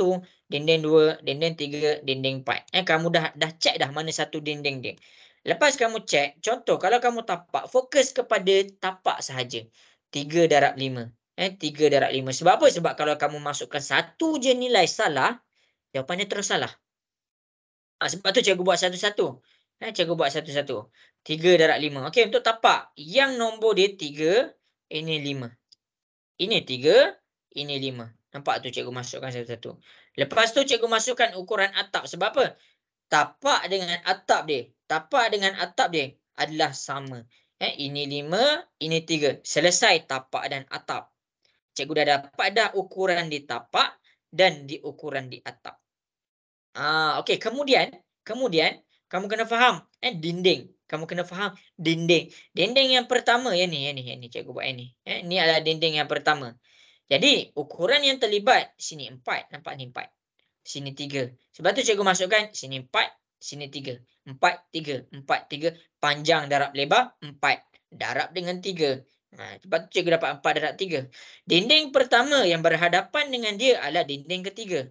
dinding 2, dinding 3, dinding 4. Kamu dah check dah mana satu dinding dia. Lepas kamu check, contoh kalau kamu tapak, fokus kepada tapak sahaja. 3 darab 5. 3 darab 5. Sebab apa? Sebab kalau kamu masukkan satu je nilai salah, jawapannya terus salah. Sebab tu cikgu buat satu-satu. 3 darab 5. Okey, untuk tapak. Yang nombor dia 3, ini 5. Ini 3, ini 5. Nampak tu cikgu masukkan satu-satu. Lepas tu cikgu masukkan ukuran atap. Sebab apa? Tapak dengan atap dia adalah sama. Ini 5, ini 3. Selesai tapak dan atap. Cikgu dah dapat dah ukuran di tapak dan di ukuran di atap. Okey, kemudian kamu kena faham dinding. Kamu kena faham dinding. Dinding yang pertama yang ni cikgu buat yang ni. Ni adalah dinding yang pertama. Jadi ukuran yang terlibat sini 4, nampak ni 4. Sini 3. Sebab tu cikgu masukkan sini 4, sini 3. 4, 3, 4, 3. Panjang darab lebar 4. Darab dengan 3. Sebab tu cikgu dapat 4 darab 3. Dinding pertama yang berhadapan dengan dia adalah dinding ketiga.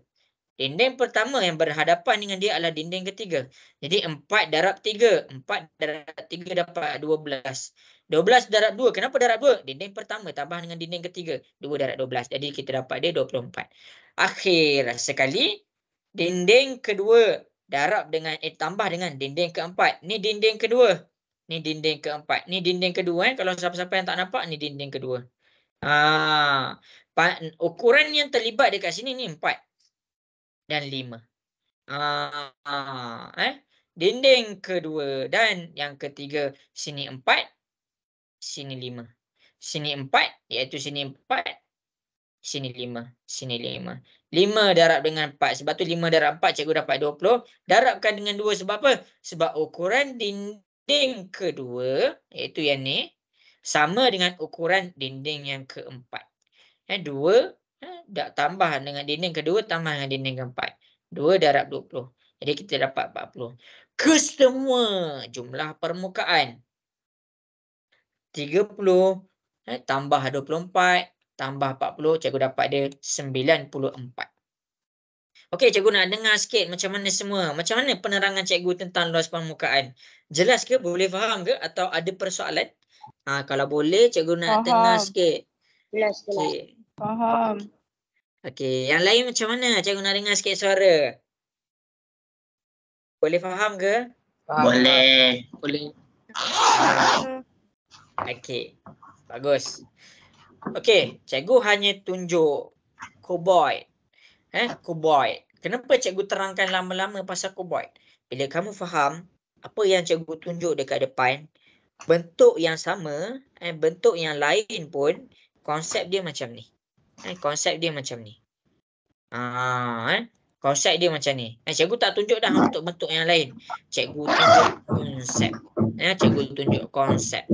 Dinding pertama yang berhadapan dengan dia adalah dinding ketiga. Jadi 4 darab 3. 4 darab 3 dapat 12. 12 darab 2. Kenapa darab 2? Dinding pertama tambah dengan dinding ketiga. 2 darab 12. Jadi kita dapat dia 24. Akhir sekali, dinding kedua darab dengan tambah dengan dinding keempat. Ni dinding kedua. Ni dinding keempat. Ni dinding kedua. Kalau siapa-siapa yang tak nampak, ni dinding kedua. Ukuran yang terlibat dekat sini ni 4 dan 5. Dinding kedua dan yang ketiga sini 4, sini 5. Sini 4 iaitu sini 4, sini 5, sini 5. 5 darab dengan 4. Sebab tu 5 darab 4 cikgu dapat 20. Darabkan dengan 2 sebab apa? Sebab ukuran dinding kedua iaitu yang ni sama dengan ukuran dinding yang keempat. 2 tambah dengan dinding kedua tambah dengan dinding keempat. 2 darab 20. Jadi kita dapat 40. Kesemua jumlah permukaan 30 tambah 24 tambah 40, cikgu dapat dia 94. Okey, cikgu nak dengar sikit macam mana semua. Macam mana penerangan cikgu tentang luas permukaan? Jelas ke? Boleh faham ke? Atau ada persoalan? Kalau boleh cikgu nak dengar Faham. sikit. Kelas. Okey. Faham. Okey, yang lain macam mana? Cikgu nak dengar sikit suara. Boleh faham ke? Boleh. Boleh. Okey. Bagus. Okey, cikgu hanya tunjuk cuboid. Cuboid. Kenapa cikgu terangkan lama-lama pasal cuboid? Bila kamu faham apa yang cikgu tunjuk dekat depan, bentuk yang sama, bentuk yang lain pun konsep dia macam ni. Konsep dia macam ni. Konsep dia macam ni. Cikgu tak tunjuk dah untuk bentuk yang lain. Cikgu tunjuk konsep. Cikgu tunjuk konsep.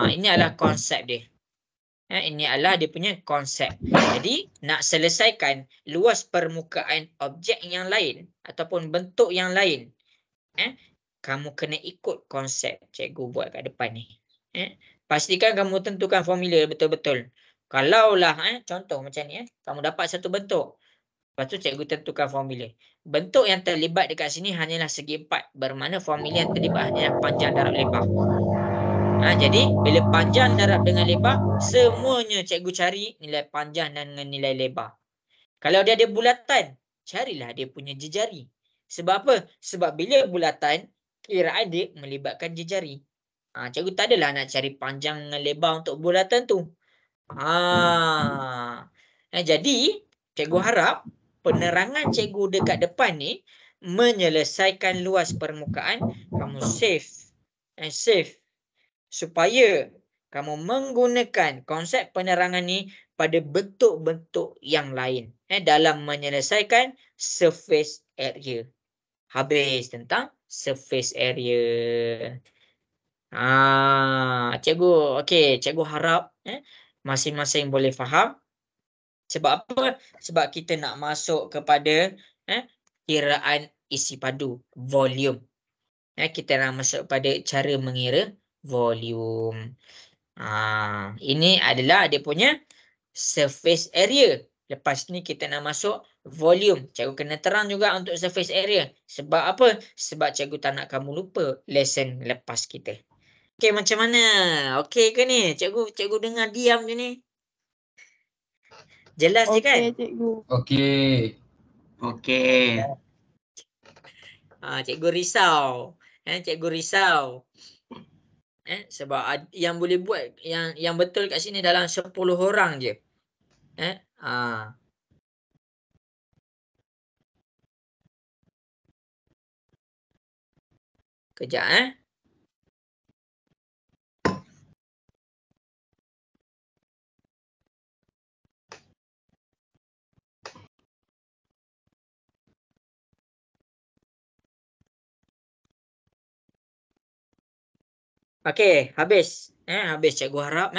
Ini adalah konsep dia. Ini adalah dia punya konsep. Jadi nak selesaikan luas permukaan objek yang lain ataupun bentuk yang lain, kamu kena ikut konsep cikgu buat kat depan ni. Pastikan kamu tentukan formula betul-betul. Kalaulah contoh macam ni, kamu dapat satu bentuk. Lepas tu cikgu tentukan formula. Bentuk yang terlibat dekat sini hanyalah segi 4. Bermakna formula yang terlibat hanyalah panjang darab lebar. Jadi bila panjang darab dengan lebar, semuanya cikgu cari nilai panjang dan dengan nilai lebar. Kalau dia ada bulatan, carilah dia punya jejari. Sebab apa? Sebab bila bulatan, kiraan dia melibatkan jejari. Cikgu tak adalah nak cari panjang dengan lebar untuk bulatan tu. Jadi cikgu harap penerangan cikgu dekat depan ni menyelesaikan luas permukaan. Kamu save. Supaya kamu menggunakan konsep penerangan ni pada bentuk-bentuk yang lain dalam menyelesaikan surface area. Habis tentang surface area. Cikgu, okey, cikgu harap masing-masing boleh faham. Sebab apa? Sebab kita nak masuk kepada kiraan isi padu, volume. Kita nak masuk pada cara mengira volume. Ini adalah dia punya surface area. Lepas ni kita nak masuk volume. Cikgu kena terang juga untuk surface area. Sebab apa? Sebab cikgu tak nak kamu lupa lesson lepas kita. Okey, macam mana? Okey ke ni? Cikgu dengar diam je ni. Jelas je kan? Okey, cikgu. Okey. Okey. Cikgu risau. Cikgu risau. Sebab yang boleh buat yang betul kat sini dalam 10 orang je. Kejap Okey, habis. Habis cikgu harap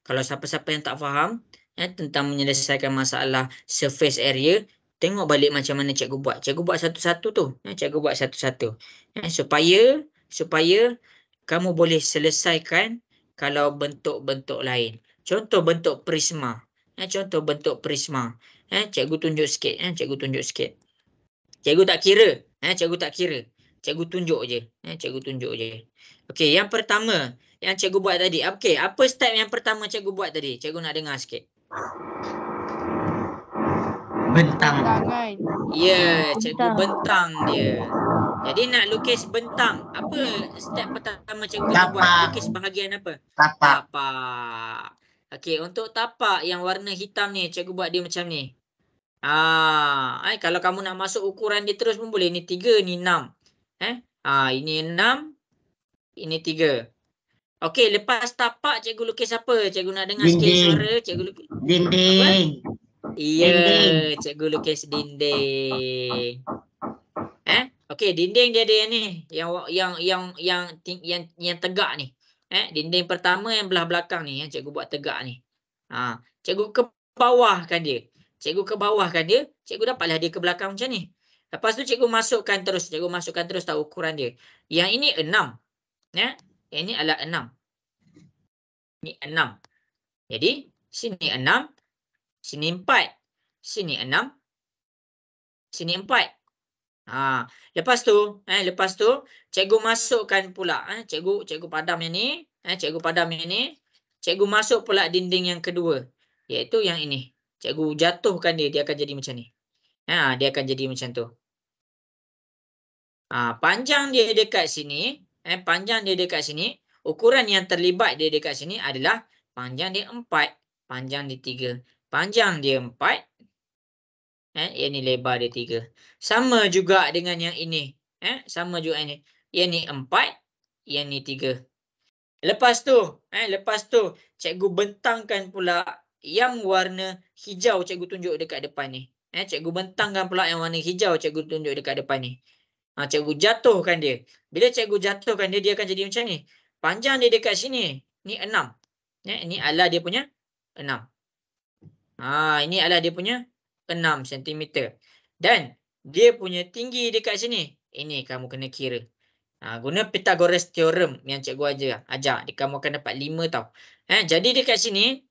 kalau siapa-siapa yang tak faham tentang menyelesaikan masalah surface area, tengok balik macam mana cikgu buat. Cikgu buat satu-satu tu. Cikgu buat satu-satu. Supaya kamu boleh selesaikan kalau bentuk-bentuk lain. Contoh bentuk prisma. Cikgu tunjuk sikit. Cikgu tak kira. Cikgu tunjuk je. Okey, yang pertama yang cikgu buat tadi. Okey, apa step yang pertama cikgu buat tadi? Cikgu nak dengar sikit. Bentang. Bentangan. Ya, cikgu bentang dia. Jadi nak lukis bentang. Apa step pertama cikgu kena buat? Tapak. Lukis bahagian apa? Tapak. Tapak. Okey, untuk tapak yang warna hitam ni, cikgu buat dia macam ni. Kalau kamu nak masuk ukuran dia terus pun boleh. Ni 3, ni 6. Ini 6, ini 3. Okey, lepas tapak cikgu lukis apa? Cikgu nak dengar sikit Dinding. suara. Cikgu lukis Dinding. Ya, Dinding. cikgu lukis dinding. Okey, dinding dia ada yang ni, yang tegak ni. Dinding pertama yang belah belakang ni, cikgu buat tegak ni. Cikgu ke bawahkan dia. Cikgu dapatlah dia ke belakang macam ni. Lepas tu cikgu masukkan terus tahu ukuran dia. Yang ini 6. Ini adalah 6. Ini 6. Jadi sini 6, sini 4, sini 6, sini 4. Lepas tu cikgu masukkan pula cikgu padam yang ni, cikgu padam yang ni, cikgu masuk pula dinding yang kedua, iaitu yang ini. Cikgu jatuhkan dia akan jadi macam ni. Dia akan jadi macam tu. Panjang dia dekat sini, panjang dia dekat sini, ukuran yang terlibat dia dekat sini adalah panjang dia 4, panjang dia 3, panjang dia 4, yang ni lebar dia 3. Sama juga dengan yang ini. Sama juga ini. Yang ni 4, yang ni 3. Lepas tu cikgu bentangkan pula yang warna hijau, cikgu tunjuk dekat depan ni. Cikgu bentangkan pula yang warna hijau, cikgu tunjuk dekat depan ni. Cikgu jatuhkan dia. Bila cikgu jatuhkan dia, dia akan jadi macam ni. Panjang dia dekat sini, ni 6. Ini adalah dia punya 6. Ini adalah dia punya 6 cm. Dan dia punya tinggi dekat sini, ini kamu kena kira. Guna Pythagoras theorem yang cikgu ajar. Kamu akan dapat 5 tau. Jadi dekat sini,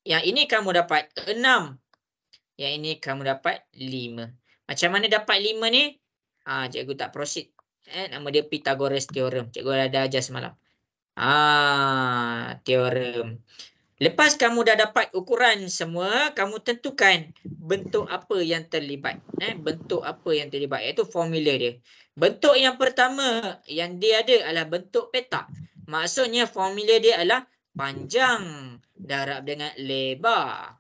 yang ini kamu dapat 6. Yang ini kamu dapat 5. Macam mana dapat 5 ni? Cikgu tak proceed. Nama dia Pythagoras theorem. Cikgu dah ajar semalam. Theorem. Lepas kamu dah dapat ukuran semua, kamu tentukan bentuk apa yang terlibat. Bentuk apa yang terlibat, iaitu formula dia. Bentuk yang pertama yang dia ada adalah bentuk petak. Maksudnya formula dia adalah panjang darab dengan lebar.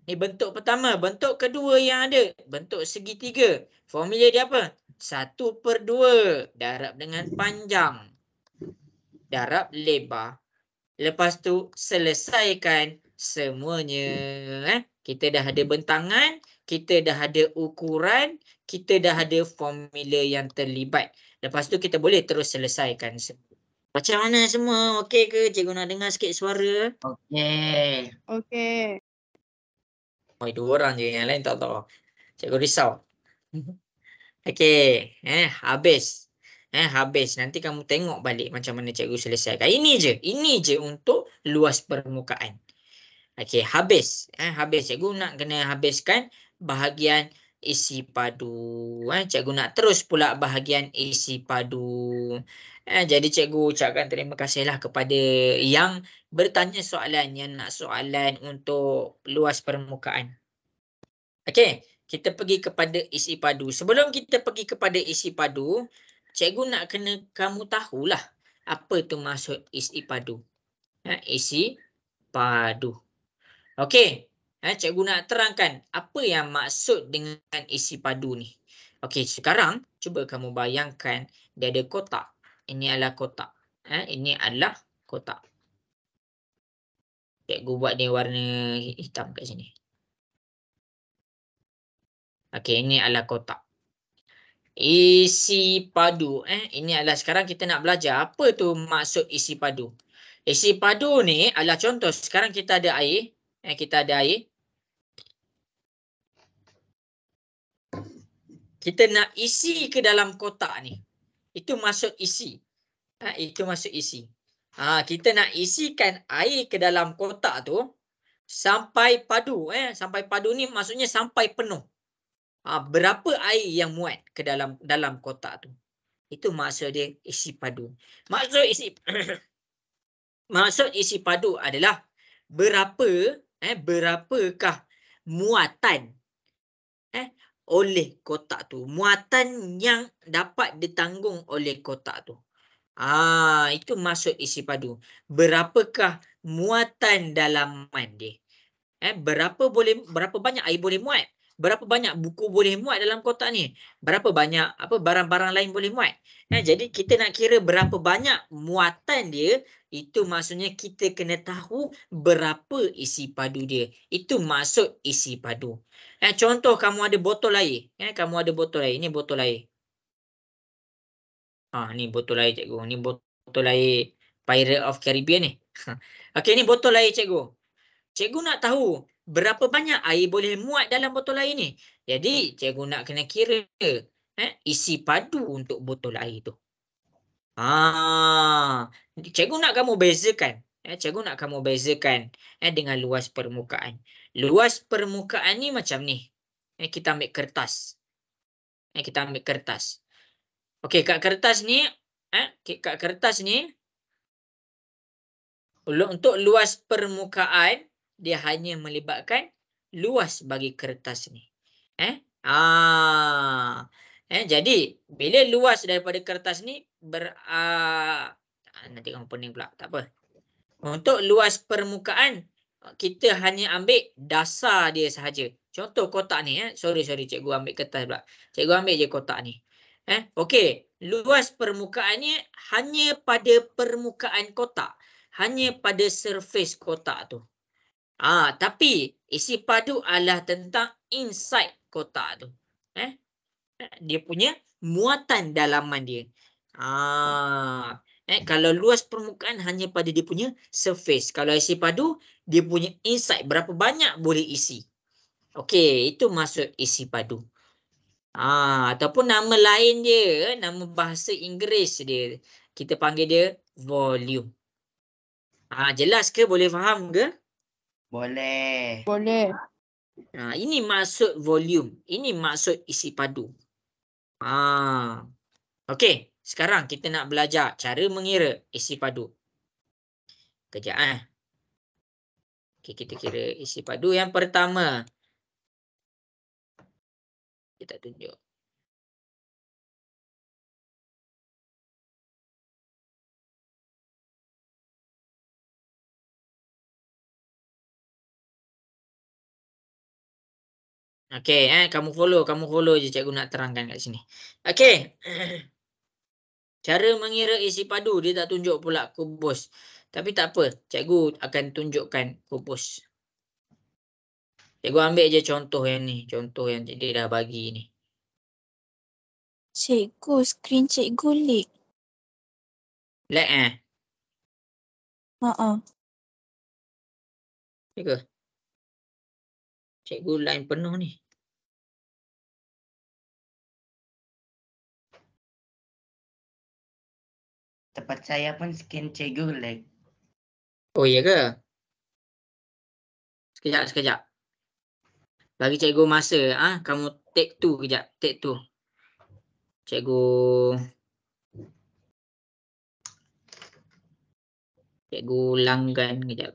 Ini bentuk pertama. Bentuk kedua yang ada, bentuk segitiga. Formula dia apa? 1/2 darab dengan panjang darab lebar. Lepas tu selesaikan semuanya. Kita dah ada bentangan, kita dah ada ukuran, kita dah ada formula yang terlibat. Lepas tu kita boleh terus selesaikan. Macam mana semua? Okey ke? Cikgu nak dengar sikit suara. Okey. Okey. Itu orang je, yang lain tak tahu. Cikgu risau. Okey, habis. Habis. Nanti kamu tengok balik macam mana cikgu selesaikan. Ini je untuk luas permukaan. Okey, habis. Habis. Cikgu nak kena habiskan bahagian isi padu. Cikgu nak terus pula bahagian isi padu. Jadi cikgu ucapkan terima kasihlah kepada yang bertanya soalan, yang nak soalan untuk luas permukaan. Okey, kita pergi kepada isi padu. Sebelum kita pergi kepada isi padu, cikgu nak kena kamu tahulah apa tu maksud isi padu. Isi padu. Okey, cikgu nak terangkan apa yang maksud dengan isi padu ni. Okey, sekarang cuba kamu bayangkan dia ada kotak. Ini adalah kotak. Ini adalah kotak. Cikgu buat dia warna hitam kat sini. Okey, ini adalah kotak. Isi padu. Ini adalah sekarang kita nak belajar apa tu maksud isi padu. Isi padu ni adalah contoh. Sekarang kita ada air. Kita ada air. Kita nak isi ke dalam kotak ni. Itu maksud isi. Itu maksud isi. Kita nak isikan air ke dalam kotak tu sampai padu. Sampai padu ni maksudnya sampai penuh. Berapa air yang muat ke dalam kotak tu. Itu maksud dia isi padu. Maksud isi padu adalah berapakah muatan oleh kotak tu. Muatan yang dapat ditanggung oleh kotak tu. Itu maksud isi padu. Berapakah muatan dalaman dia. Berapa banyak air boleh muat. Berapa banyak buku boleh muat dalam kotak ni? Berapa banyak barang-barang lain boleh muat? Jadi kita nak kira berapa banyak muatan dia, itu maksudnya kita kena tahu berapa isi padu dia. Itu maksud isi padu. Contoh kamu ada botol air. Kamu ada botol air. Ini botol air. Ni botol air cikgu. Ni botol air Pirate of Caribbean ni. Okey, ni botol air cikgu. Cikgu nak tahu berapa banyak air boleh muat dalam botol air ni. Jadi, cikgu nak kena kira isi padu untuk botol air tu. Cikgu nak kamu bezakan. Cikgu nak kamu bezakan dengan luas permukaan. Luas permukaan ni macam ni. Kita ambil kertas. Kita ambil kertas. Okey, kat kertas ni, kat kertas ni, untuk luas permukaan, dia hanya melibatkan luas bagi kertas ni. Jadi, bila luas daripada kertas ni, nanti kamu pening pula, tak apa. Untuk luas permukaan, kita hanya ambil dasar dia sahaja. Contoh kotak ni, sorry cikgu ambil kertas pula. Cikgu ambil je kotak ni. Okey, luas permukaannya hanya pada permukaan kotak. Hanya pada surface kotak tu. Tapi isi padu adalah tentang inside kotak tu. Dia punya muatan dalaman dia. Kalau luas permukaan hanya pada dia punya surface. Kalau isi padu, dia punya inside. Berapa banyak boleh isi. Okey, itu maksud isi padu. Ataupun nama lain dia, nama bahasa Inggeris dia. Kita panggil dia volume. Jelas ke? Boleh faham ke? Boleh. Boleh. Ini maksud volume. Ini maksud isi padu. Okey, sekarang kita nak belajar cara mengira isi padu. Kejap Okey, kita kira isi padu yang pertama. Kita tunjuk. Okey, kamu follow je, cikgu nak terangkan kat sini. Okey. Cara mengira isi padu, dia tak tunjuk pula kubus. Tapi tak apa, cikgu akan tunjukkan kubus. Cikgu ambil je contoh yang ni, contoh yang dia dah bagi ni. Cikgu, skrin cikgu lag. Lag Ya ke? Cikgu line penuh ni. Tempat saya pun skin cikgu lag. Oh, iya ke? Sekejap. Bagi cikgu masa. Kamu take 2 kejap. Take 2. Cikgu langgan kejap.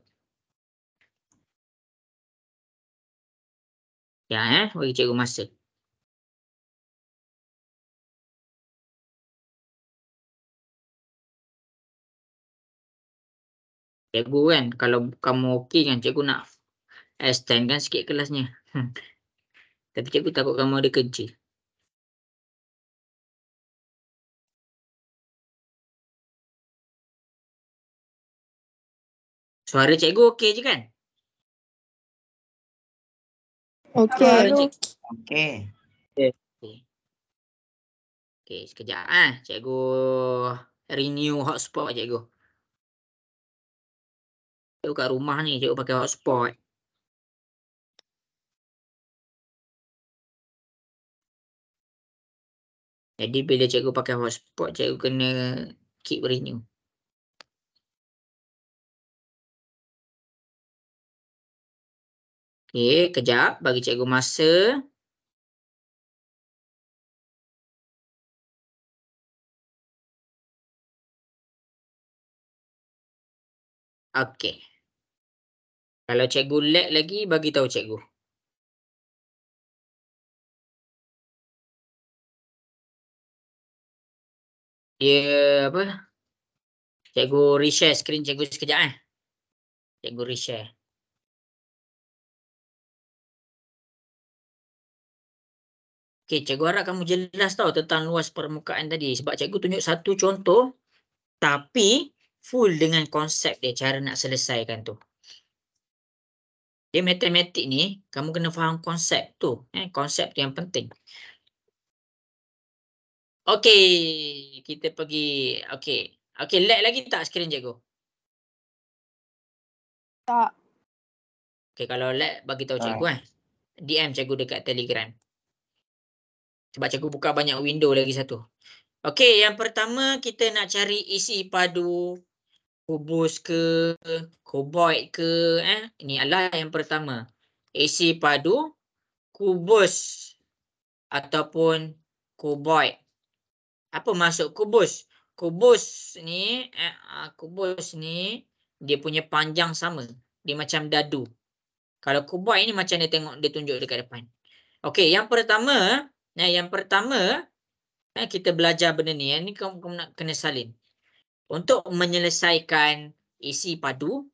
Ya, bagi cikgu masa. Cikgu kan, kalau kamu okey kan, cikgu nak extend kan sikit kelasnya. Tapi cikgu takut kamu ada kerja. Suara cikgu okey je kan? Okey. Okey. Okey, sekejap cikgu renew hotspot cikgu. Cikgu kat rumah ni, cikgu pakai hotspot. Jadi bila cikgu pakai hotspot, cikgu kena keep renew. Okey, kejap bagi cikgu masa. Okey. Kalau cikgu lag lagi, bagi tahu cikgu. Dia apa? Cikgu reshare skrin cikgu sekejap Cikgu reshare. Okey, cikgu harap kamu jelas tahu tentang luas permukaan tadi. Sebab cikgu tunjuk satu contoh, tapi full dengan konsep dia, cara nak selesaikan tu. Dia matematik ni, kamu kena faham konsep tu. Konsep tu yang penting. Okey, kita pergi. Okey, lag lagi tak skrin cikgu? Tak. Okey, kalau lag bagi tahu cikgu DM cikgu dekat Telegram. Sebab cikgu buka banyak window lagi satu. Okey, yang pertama kita nak cari isi padu kubus ke, kuboid ke, ini adalah yang pertama. Isi padu kubus ataupun kuboid. Apa maksud kubus? Kubus ni dia punya panjang sama. Dia macam dadu. Kalau kuboid ni macam dia tengok, dia tunjuk dekat depan. Okey, yang pertama kita belajar benda ni. Yang ni kamu nak kena salin. Untuk menyelesaikan isi padu,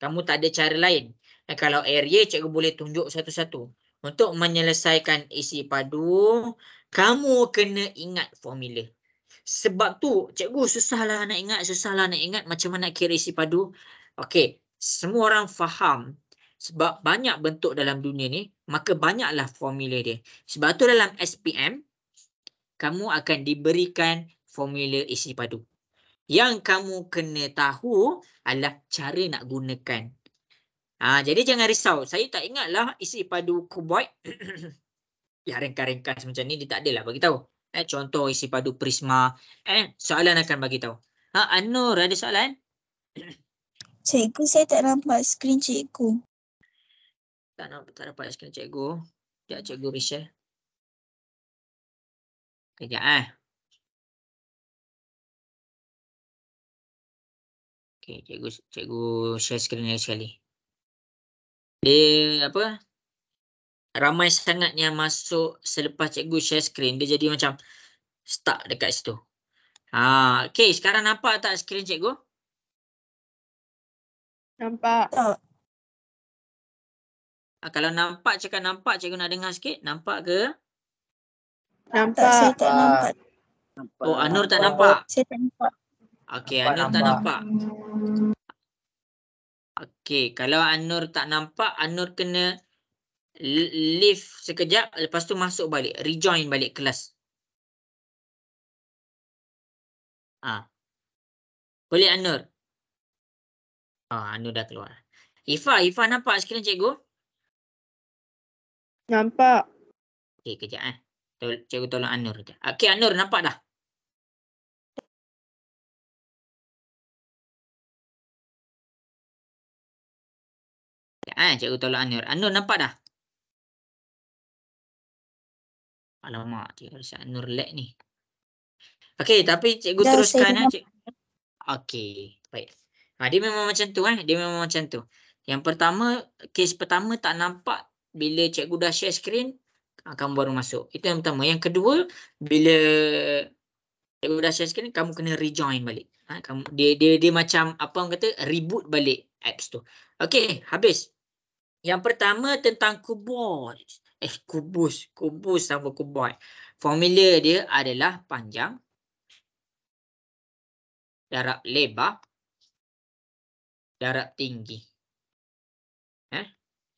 kamu tak ada cara lain. Kalau area, cikgu boleh tunjuk satu-satu. Untuk menyelesaikan isi padu, kamu kena ingat formula. Sebab tu, cikgu susahlah nak ingat macam mana kira isi padu. Okey, semua orang faham. Sebab banyak bentuk dalam dunia ni, maka banyaklah formula dia. Sebab tu dalam SPM, kamu akan diberikan formula isi padu. Yang kamu kena tahu adalah cara nak gunakan. Jadi jangan risau. Saya tak ingatlah isi padu kuboid. Ya, ringkas-ringkas macam ni dia tak adalah bagi tahu. Contoh isi padu prisma. Soalan akan bagi tahu. Anur ada soalan? Cikgu, saya tak nampak skrin cikgu. Tak dapat skrin cikgu. Sekejap cikgu reshare. Kejap Okey, cikgu share skrin lagi sekali. Dia apa? Ramai sangat yang masuk selepas cikgu share skrin. Dia jadi macam stuck dekat situ. Okey, sekarang nampak tak skrin cikgu? Nampak. Tak. Kalau nampak, cakap nampak, cikgu nak dengar sikit. Nampak ke? Tak, saya Nampak. tak nampak. Oh, Anur tak nampak? Saya tak nampak. Okey, Anur tak nampak. Okey, kalau Anur tak nampak, Anur kena leave sekejap, lepas tu masuk balik, rejoin balik kelas. Boleh Anur? Anur dah keluar. Ifa nampak skrin cikgu? Nampak. Okey, kejap Cikgu tolong Anur. Okey, Anur nampak dah? Cikgu tolong Anur. Anur nampak dah? Alamak, cikgu rasa Anur lag ni. Okey, tapi cikgu Dah, teruskan saya Okey, baik. Dia memang macam tu Dia memang macam tu. Yang pertama, kes pertama tak nampak bila cikgu dah share skrin, kamu baru masuk. Itu yang pertama. Yang kedua, bila cikgu dah share skrin, kamu kena rejoin balik. Dia macam apa orang kata reboot balik apps tu. Okey, habis. Yang pertama tentang kubus. Kubus sama kuboid. Formula dia adalah panjang darab lebar darab tinggi.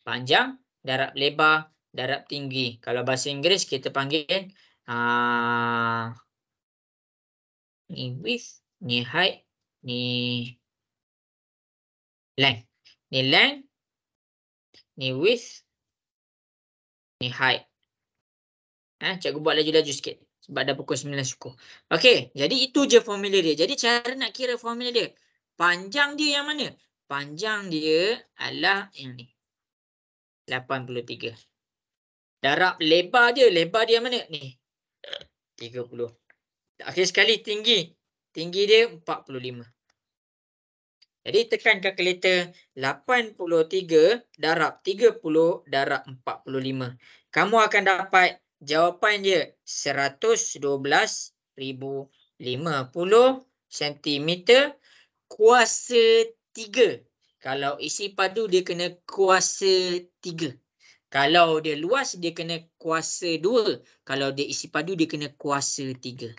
Panjang darab lebar darab tinggi. Kalau bahasa Inggeris kita panggil ni width, ni height, ni length. Ni length, ni width, ni height. Cikgu buat laju-laju sikit sebab dah pukul 9 suku. Okey, jadi itu je formula dia. Jadi cara nak kira formula dia. Panjang dia yang mana? Panjang dia adalah yang ni. 83. Darab lebar dia yang mana? Ni. 30. Akhir sekali tinggi. Tinggi dia 45. Jadi tekan kalkulator 83 darab 30 darab 45. Kamu akan dapat jawapan dia 112,050 cm kuasa 3. Kalau isi padu dia kena kuasa 3. Kalau dia luas dia kena kuasa 2. Kalau dia isi padu dia kena kuasa 3.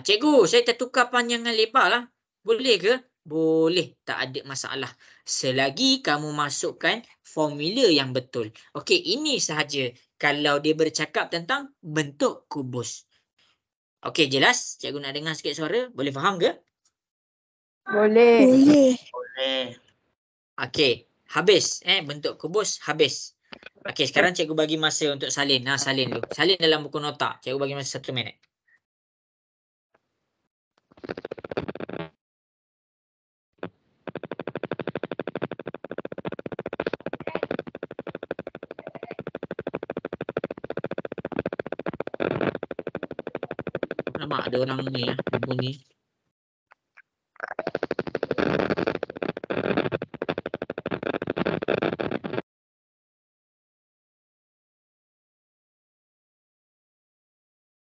Cikgu, saya tertukar panjang dan lebar lah. Boleh ke? Boleh, tak ada masalah. Selagi kamu masukkan formula yang betul. Okey, ini sahaja kalau dia bercakap tentang bentuk kubus. Okey, jelas? Cikgu nak dengar sikit suara. Boleh faham ke? Boleh. Boleh. Okey, habis. Bentuk kubus habis. Okey, sekarang cikgu bagi masa untuk salin. Salin dulu. Salin dalam buku nota. Cikgu bagi masa 1 minit. Nampak ada orang ni bunyi.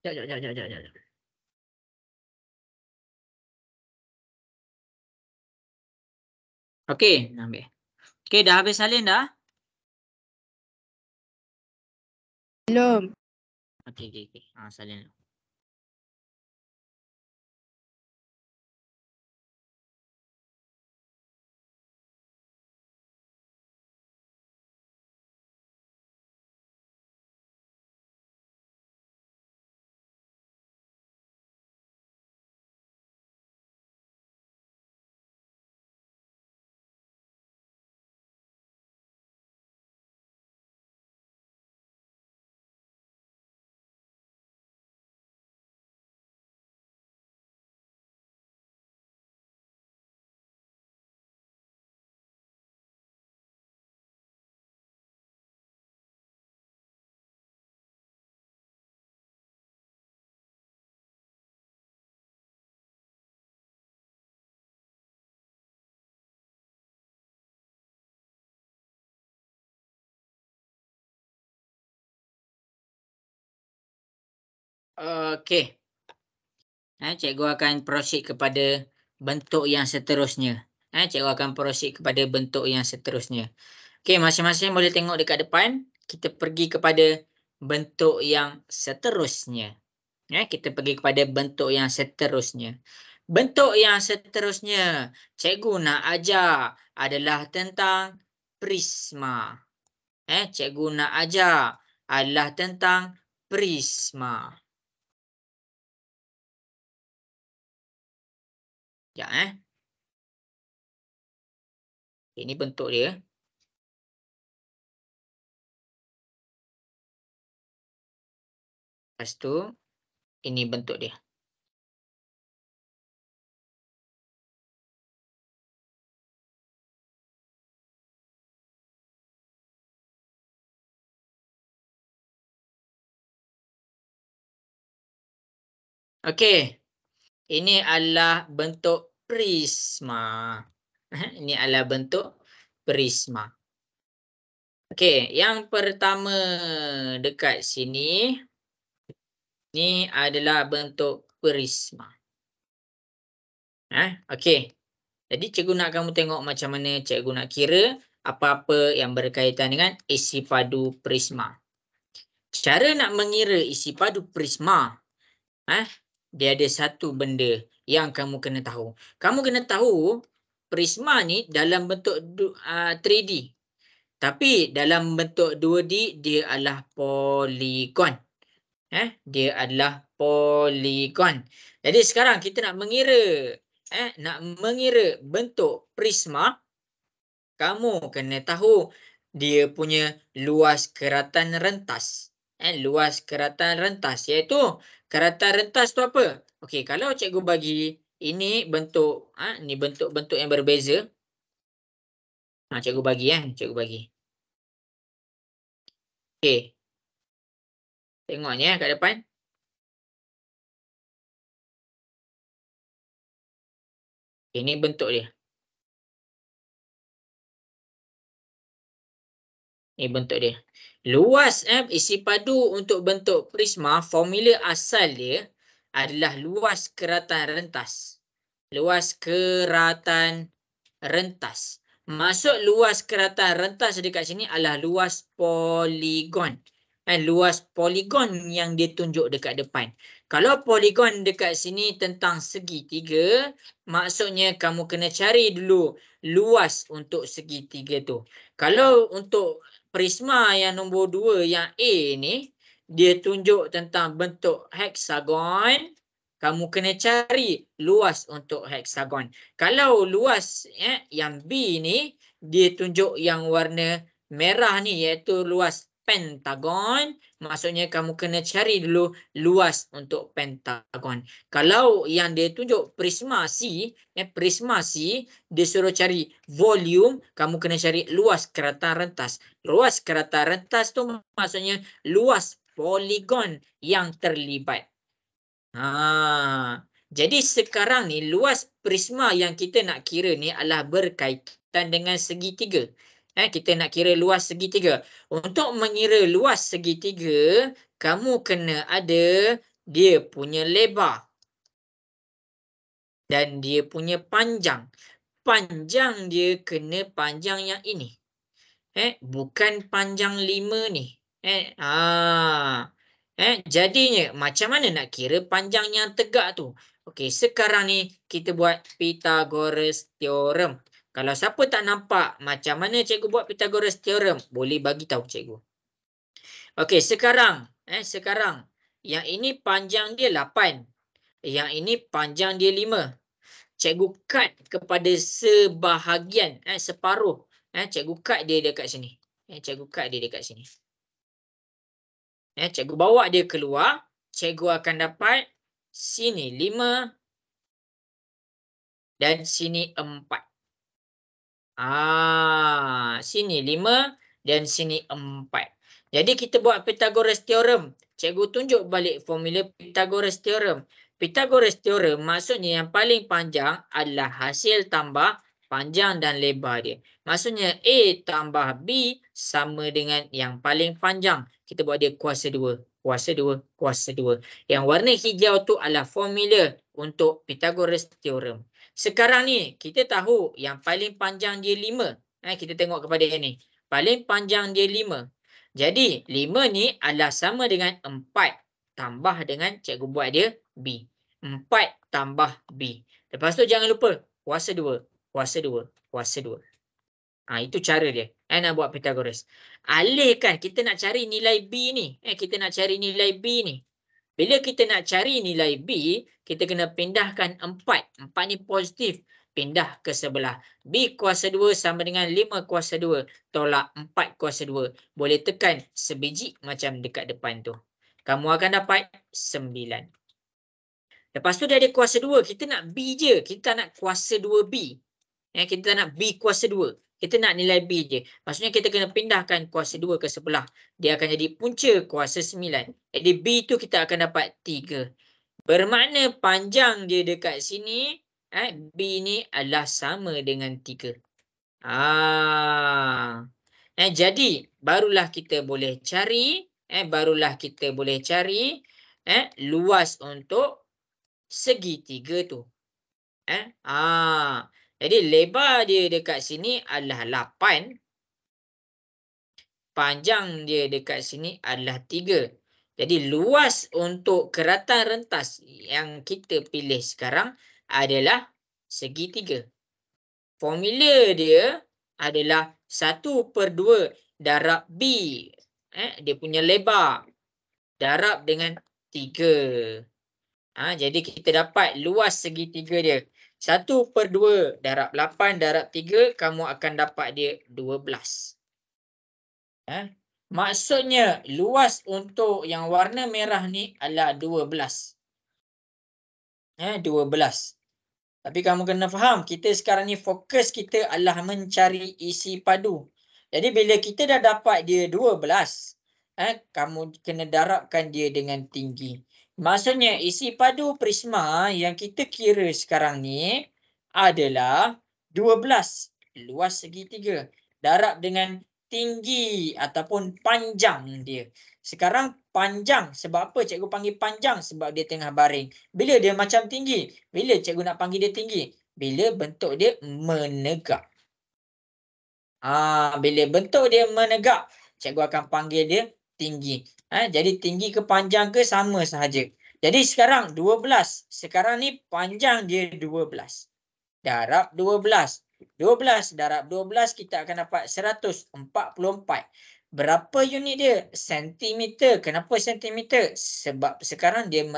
Sekejap. Okey, ambil. Okey, dah habis salin dah? Belum. Okey. Salin. Okey. Cikgu akan proceed kepada bentuk yang seterusnya. Cikgu akan proceed kepada bentuk yang seterusnya. Okey, masing-masing boleh tengok dekat depan. Kita pergi kepada bentuk yang seterusnya. Kita pergi kepada bentuk yang seterusnya. Bentuk yang seterusnya cikgu nak ajar adalah tentang prisma. Cikgu nak ajar adalah tentang prisma. Sekejap. Ini bentuk dia. Lepas tu, ini bentuk dia. Okey. Ini adalah bentuk prisma. Ini adalah bentuk prisma. Okey, yang pertama dekat sini. Ini adalah bentuk prisma. Okey. Jadi cikgu nak kamu tengok macam mana cikgu nak kira apa-apa yang berkaitan dengan isi padu prisma. Cara nak mengira isi padu prisma, dia ada satu benda yang kamu kena tahu. Kamu kena tahu prisma ni dalam bentuk 3D. Tapi dalam bentuk 2D dia adalah poligon. Dia adalah poligon. Jadi sekarang kita nak mengira bentuk prisma, kamu kena tahu dia punya luas keratan rentas. Luas keratan rentas iaitu keratan rentas tu apa? Okey, kalau cikgu bagi ini bentuk ni bentuk-bentuk yang berbeza. Cikgu bagi. Okey. Tengok ni kat depan. Ini bentuk dia. Ini bentuk dia. Luas isi padu untuk bentuk prisma, formula asal dia adalah luas keratan rentas. Luas keratan rentas. Maksud luas keratan rentas dekat sini adalah luas poligon. Luas poligon yang dia tunjuk dekat depan. Kalau poligon dekat sini tentang segitiga, maksudnya kamu kena cari dulu luas untuk segitiga tu. Kalau untuk prisma yang nombor 2 yang A ni, dia tunjuk tentang bentuk heksagon, kamu kena cari luas untuk heksagon. Kalau luas yang B ni, dia tunjuk yang warna merah ni iaitu luas pentagon, maksudnya kamu kena cari dulu luas untuk pentagon. Kalau yang dia tunjuk prisma C, dia suruh cari volume, kamu kena cari luas keratan rentas. Luas keratan rentas tu maksudnya luas poligon yang terlibat. Jadi sekarang ni luas prisma yang kita nak kira ni adalah berkaitan dengan segitiga. Kita nak kira luas segitiga. Untuk mengira luas segitiga, kamu kena ada dia punya lebar dan dia punya panjang. Panjang dia kena panjang yang ini. Bukan panjang 5 ni. Jadinya macam mana nak kira panjang yang tegak tu? Okey, sekarang ni kita buat Pythagoras theorem. Kalau siapa tak nampak macam mana cikgu buat Pythagoras theorem, boleh bagi tahu cikgu. Okey, sekarang yang ini panjang dia 8. Yang ini panjang dia 5. Cikgu cut kepada sebahagian, separuh. Cikgu cut dia dekat sini. Cikgu cut dia dekat sini. Cikgu bawa dia keluar. Cikgu akan dapat sini 5 dan sini 4. Sini 5 dan sini 4. Jadi kita buat Pythagoras theorem. Cikgu tunjuk balik formula Pythagoras theorem. Pythagoras theorem maksudnya yang paling panjang adalah hasil tambah panjang dan lebar dia. Maksudnya A tambah B sama dengan yang paling panjang. Kita buat dia kuasa 2. Kuasa 2. Kuasa 2. Yang warna hijau tu adalah formula untuk Pythagoras theorem. Sekarang ni kita tahu yang paling panjang dia 5. Kita tengok kepada yang ni. Paling panjang dia 5. Jadi 5 ni adalah sama dengan 4 tambah dengan cikgu buat dia B. 4 tambah B. Lepas tu jangan lupa kuasa 2. Kuasa 2. Kuasa 2. Itu cara dia. Nak buat Pythagoras. Alihkan kita nak cari nilai B ni. Kita nak cari nilai B ni. Bila kita nak cari nilai B, kita kena pindahkan 4. 4 ni positif. Pindah ke sebelah. B kuasa 2 sama dengan 5 kuasa 2. Tolak 4 kuasa 2. Boleh tekan sebiji macam dekat depan tu. Kamu akan dapat 9. Lepas tu dia ada kuasa 2. Kita nak B je. Kita nak kuasa 2B. Kita nak B kuasa 2. Kita nak nilai B je. Maksudnya kita kena pindahkan kuasa 2 ke sebelah. Dia akan jadi punca kuasa 9. Jadi B tu kita akan dapat 3. Bermakna panjang dia dekat sini, B ni adalah sama dengan 3. Jadi barulah kita boleh cari, luas untuk segitiga tu. Jadi lebar dia dekat sini adalah 8. Panjang dia dekat sini adalah 3. Jadi luas untuk keratan rentas yang kita pilih sekarang adalah segitiga. Formula dia adalah 1/2 darab B. Dia punya lebar. Darab dengan 3. Jadi kita dapat luas segitiga dia. 1/2 darab 8 darab 3, kamu akan dapat dia 12. Maksudnya luas untuk yang warna merah ni adalah 12. 12. Tapi kamu kena faham, kita sekarang ni fokus kita adalah mencari isi padu. Jadi bila kita dah dapat dia 12, kamu kena darabkan dia dengan tinggi. Maksudnya isi padu prisma yang kita kira sekarang ni adalah 12 luas segitiga darab dengan tinggi ataupun panjang dia. Sekarang panjang, sebab apa cikgu panggil panjang? Sebab dia tengah baring. Bila dia macam tinggi? Bila cikgu nak panggil dia tinggi? Bila bentuk dia menegak. Bila bentuk dia menegak, cikgu akan panggil dia tinggi. Jadi tinggi ke panjang ke sama sahaja. Jadi sekarang 12. Sekarang ni panjang dia 12. Darab 12. 12 darab 12 kita akan dapat 144. Berapa unit dia? Sentimeter. Kenapa sentimeter? Sebab sekarang dia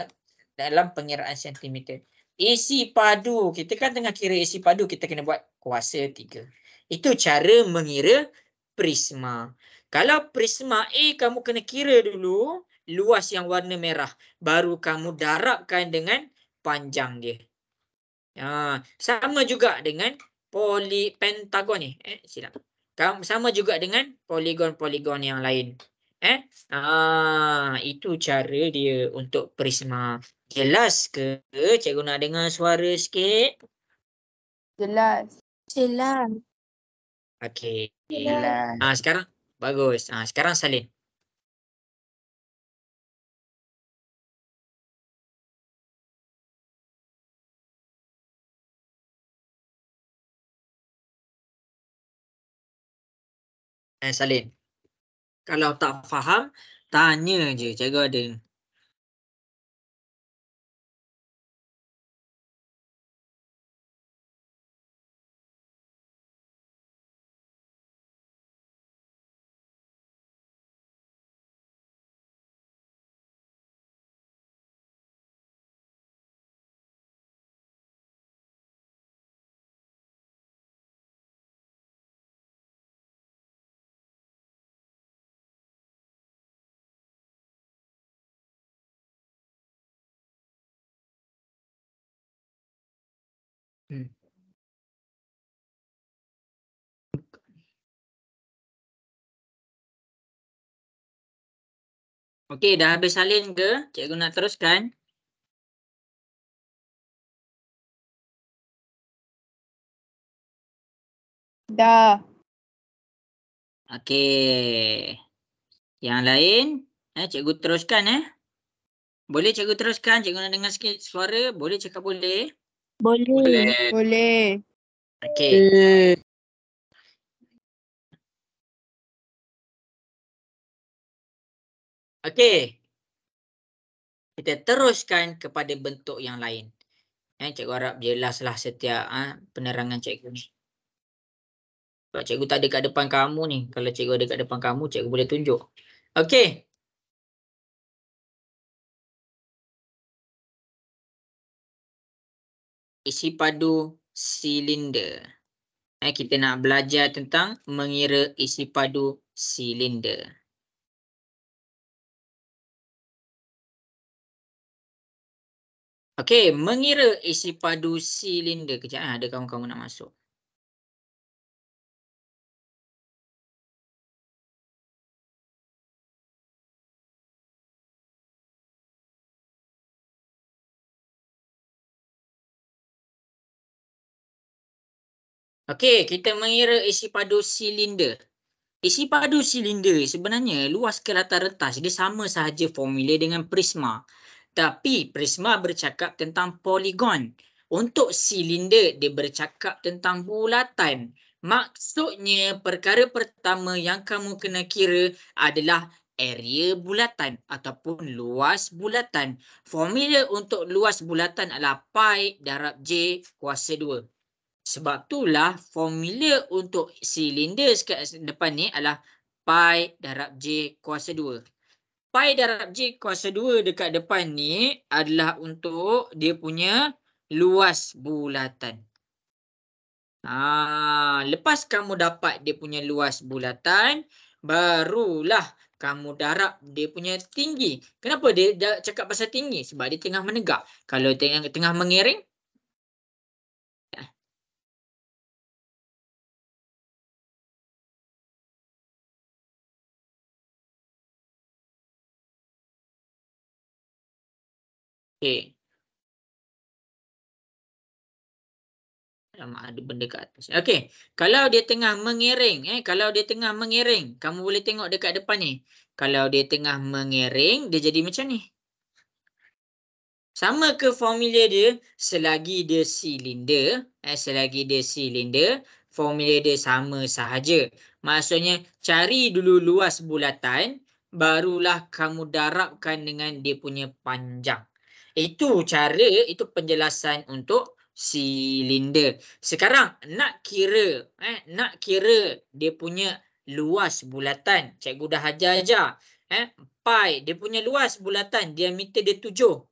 dalam pengiraan sentimeter. Isi padu. Kita kan tengah kira isi padu. Kita kena buat kuasa 3. Itu cara mengira prisma. Kalau prisma A kamu kena kira dulu luas yang warna merah. Baru kamu darabkan dengan panjang dia. Sama juga dengan pentagon ni. Silap. Sama juga dengan poligon-poligon yang lain. Itu cara dia untuk prisma. Jelas ke? Cikgu nak dengar suara sikit. Jelas. Jelas. Okey. Jelas. Sekarang bagus. Sekarang salin. Salin. Kalau tak faham, tanya je. Cikgu ada. Okey, dah habis salin ke? Cikgu nak teruskan. Dah. Okey. Yang lain, cikgu teruskan Boleh cikgu teruskan? Cikgu nak dengar sikit suara. Boleh cakap boleh? Boleh. Boleh. Okey. Okey. Kita teruskan kepada bentuk yang lain. Cikgu harap jelaslah setiap penerangan cikgu ni. Sebab cikgu tak ada kat depan kamu ni. Kalau cikgu ada kat depan kamu, cikgu boleh tunjuk. Okey. Isi padu silinder. Kita nak belajar tentang mengira isi padu silinder. Okey, mengira isi padu silinder. Kejap, ada kawan-kawan nak masuk. Okey, kita mengira isi padu silinder. Isi padu silinder sebenarnya luas ke latar rentas dia sama sahaja formula dengan prisma. Tapi prisma bercakap tentang poligon. Untuk silinder dia bercakap tentang bulatan. Maksudnya perkara pertama yang kamu kena kira adalah area bulatan ataupun luas bulatan. Formula untuk luas bulatan adalah pi darab J kuasa 2. Sebab itulah formula untuk silinder kat depan ni adalah pi darab J kuasa 2. Pi darab J kuasa 2 dekat depan ni adalah untuk dia punya luas bulatan. Lepas kamu dapat dia punya luas bulatan, barulah kamu darab dia punya tinggi. Kenapa dia cakap pasal tinggi? Sebab dia tengah menegak. Kalau tengah mengiring, okey. Ada benda kat atas. Okey. Kalau dia tengah mengiring, kamu boleh tengok dekat depan ni. Kalau dia tengah mengiring, dia jadi macam ni. Sama ke formula dia? Selagi dia silinder, formula dia sama sahaja. Maksudnya cari dulu luas bulatan, barulah kamu darabkan dengan dia punya panjang. Itu penjelasan untuk silinder. Sekarang nak kira dia punya luas bulatan. Cikgu dah ajar. Pi dia punya luas bulatan, diameter dia 7.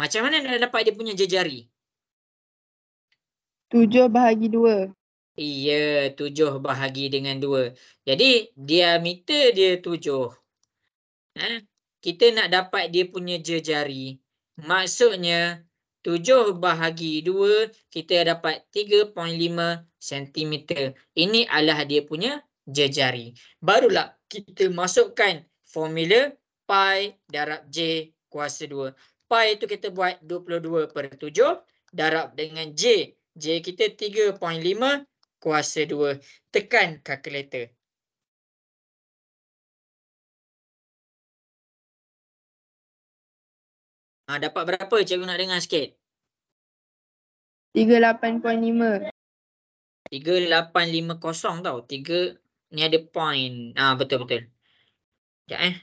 Macam mana nak dapat dia punya jejari? 7 bahagi 2. Iya, 7 bahagi dengan 2. Jadi diameter dia 7. Kita nak dapat dia punya jejari. Maksudnya 7 bahagi 2, kita dapat 3.5 cm. Ini adalah dia punya jejari. Barulah kita masukkan formula pi darab J kuasa 2. pi itu kita buat 22/7 darab dengan J. J kita 3.5 kuasa 2. Tekan kalkulator. Dapat berapa? Cikgu nak dengar sikit. 38.5. 3850 tau. 3 ni ada point. Betul-betul. Sekejap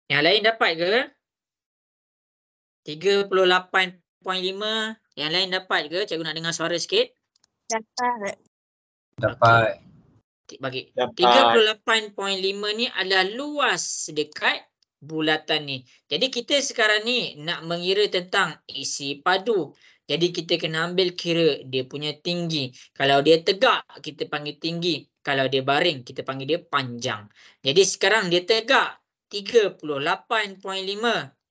Yang lain dapat ke? 38.5. Yang lain dapat ke? Cikgu nak dengar suara sikit. Dapat. Dapat. Bagi. Dapat. 38.5 ni adalah luas dekat bulatan ni. Jadi kita sekarang ni nak mengira tentang isi padu. Jadi kita kena ambil kira dia punya tinggi. Kalau dia tegak, kita panggil tinggi. Kalau dia baring, kita panggil dia panjang. Jadi sekarang dia tegak. 38.5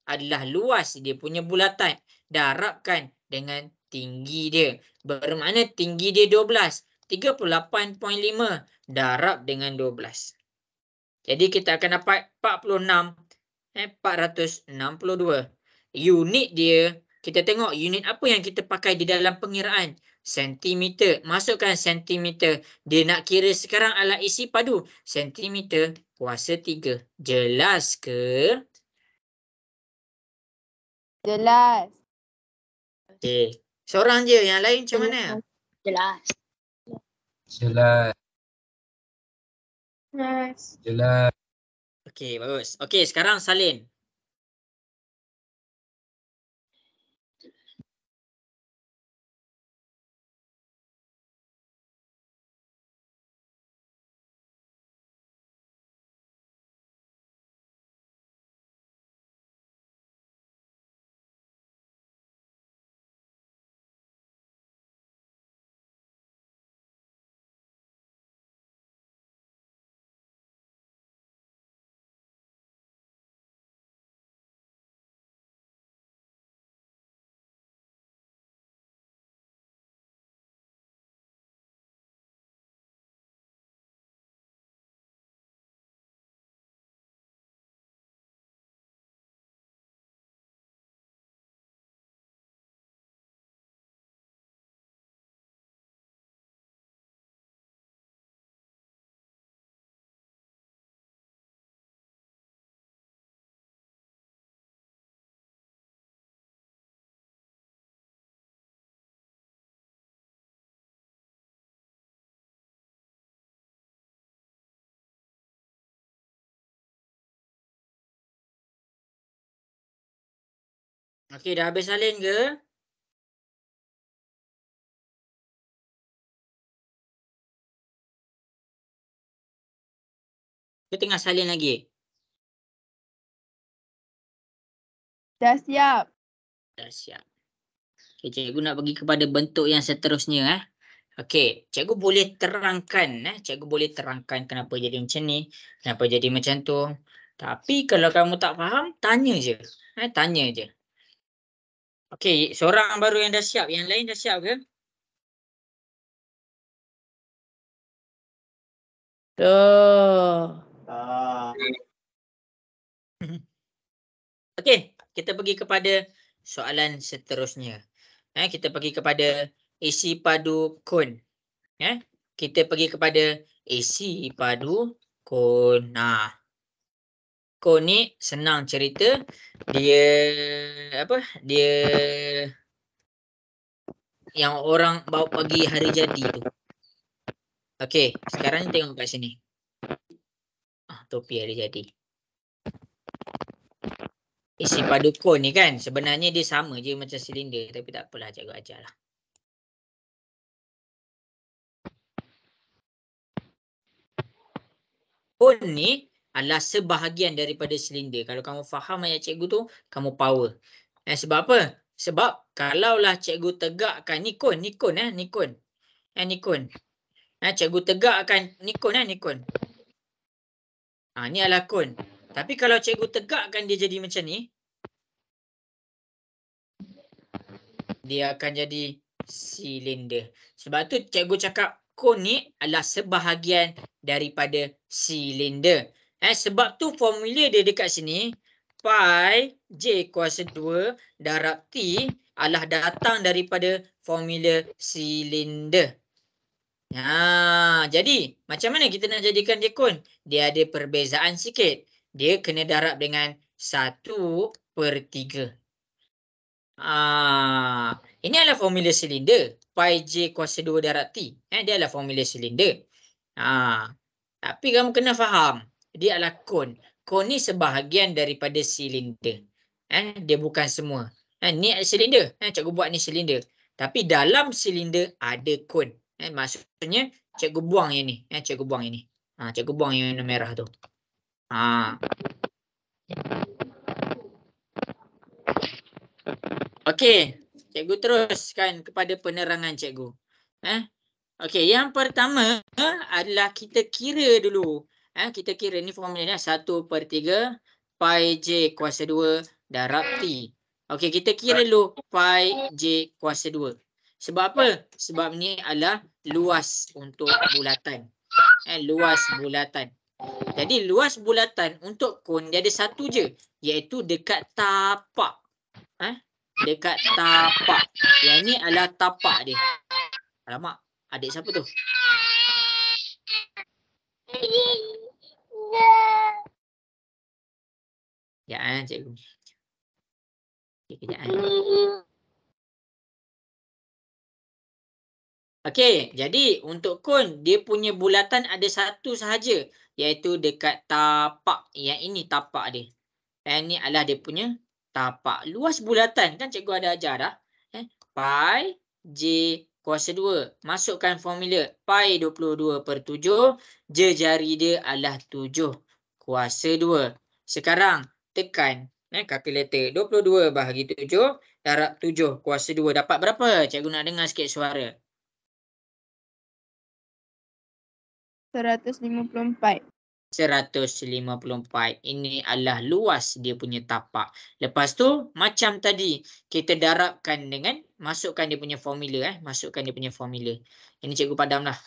adalah luas dia punya bulatan. Darabkan dengan tinggi dia. Bermakna tinggi dia 12. 38.5 darab dengan 12. Jadi kita akan dapat 462. Unit dia, kita tengok unit apa yang kita pakai di dalam pengiraan. Sentimeter. Masukkan sentimeter. Dia nak kira sekarang alat isi padu. Sentimeter kuasa 3. Jelas ke? Jelas. Okey. Seorang je. Yang lain macam mana? Jelas. Jelas. Yes. Jelas. Okey, bagus. Okey, sekarang salin. Okey, dah habis salin ke? Ke tengah salin lagi? Dah siap. Dah siap. Okay, cikgu nak pergi kepada bentuk yang seterusnya. Okey, cikgu boleh terangkan. Cikgu boleh terangkan kenapa jadi macam ni. Kenapa jadi macam tu. Tapi kalau kamu tak faham, tanya je. Tanya je. Okey, seorang baru yang dah siap. Yang lain dah siap ke? Okey, kita pergi kepada soalan seterusnya. Kita pergi kepada isi padu kon. Kita pergi kepada isi padu kon. Kon ni senang cerita. Dia apa? Dia yang orang bawa pergi hari jadi tu. Okey, sekarang tengok kat sini. Topi hari jadi. Isi padu kon ni kan sebenarnya dia sama je macam silinder, tapi tak apalah, cikgu ajarlah. Kon ni adalah sebahagian daripada silinder. Kalau kamu faham ayat cikgu tu, kamu power. Sebab apa? Sebab kalaulah cikgu tegakkan ni kon. Ni kon. Cikgu tegakkan ni kon. Ni adalah kon. Tapi kalau cikgu tegakkan dia jadi macam ni, dia akan jadi silinder. Sebab tu cikgu cakap kon ni adalah sebahagian daripada silinder. Sebab tu formula dia dekat sini, pi J kuasa 2 darab T adalah datang daripada formula silinder. Jadi macam mana kita nak jadikan dia kon? Dia ada perbezaan sikit. Dia kena darab dengan 1/3. Ini adalah formula silinder. Pi J kuasa 2 darab T. Dia adalah formula silinder. Tapi kamu kena faham. Dia adalah kon. Kon ni sebahagian daripada silinder. Dia bukan semua. Ni silinder. Cikgu buat ni silinder. Tapi dalam silinder ada kon. Maksudnya cikgu buang yang ni. Cikgu buang yang ni. Cikgu buang yang warna merah tu. Okey. Cikgu teruskan kepada penerangan cikgu. Okey, yang pertama adalah kita kira dulu. Kita kira ni formulanya 1/3 pi J kuasa 2 darab T. Okey, kita kira dulu pi J kuasa 2. Sebab apa? Sebab ni adalah luas untuk bulatan. Luas bulatan. Jadi luas bulatan untuk kon dia ada satu je, iaitu dekat tapak. Dekat tapak. Yang ni adalah tapak dia. Alamak, adik siapa tu? Ya, cikgu. Kejap. Okey, jadi untuk kon dia punya bulatan ada satu sahaja, iaitu dekat tapak. Yang ini tapak dia. Yang ni adalah dia punya tapak. Luas bulatan kan cikgu ada ajar dah. Pi J kuasa 2. Masukkan formula pi 22/7. Jari dia adalah 7 kuasa 2. Sekarang tekan kalkulator. 22 bahagi 7 darab 7 kuasa 2. Dapat berapa? Cikgu nak dengar sikit suara. 154. 154. Ini adalah luas dia punya tapak. Lepas tu macam tadi kita darabkan dengan masukkan dia punya formula. Masukkan dia punya formula. Ini cikgu padam lah.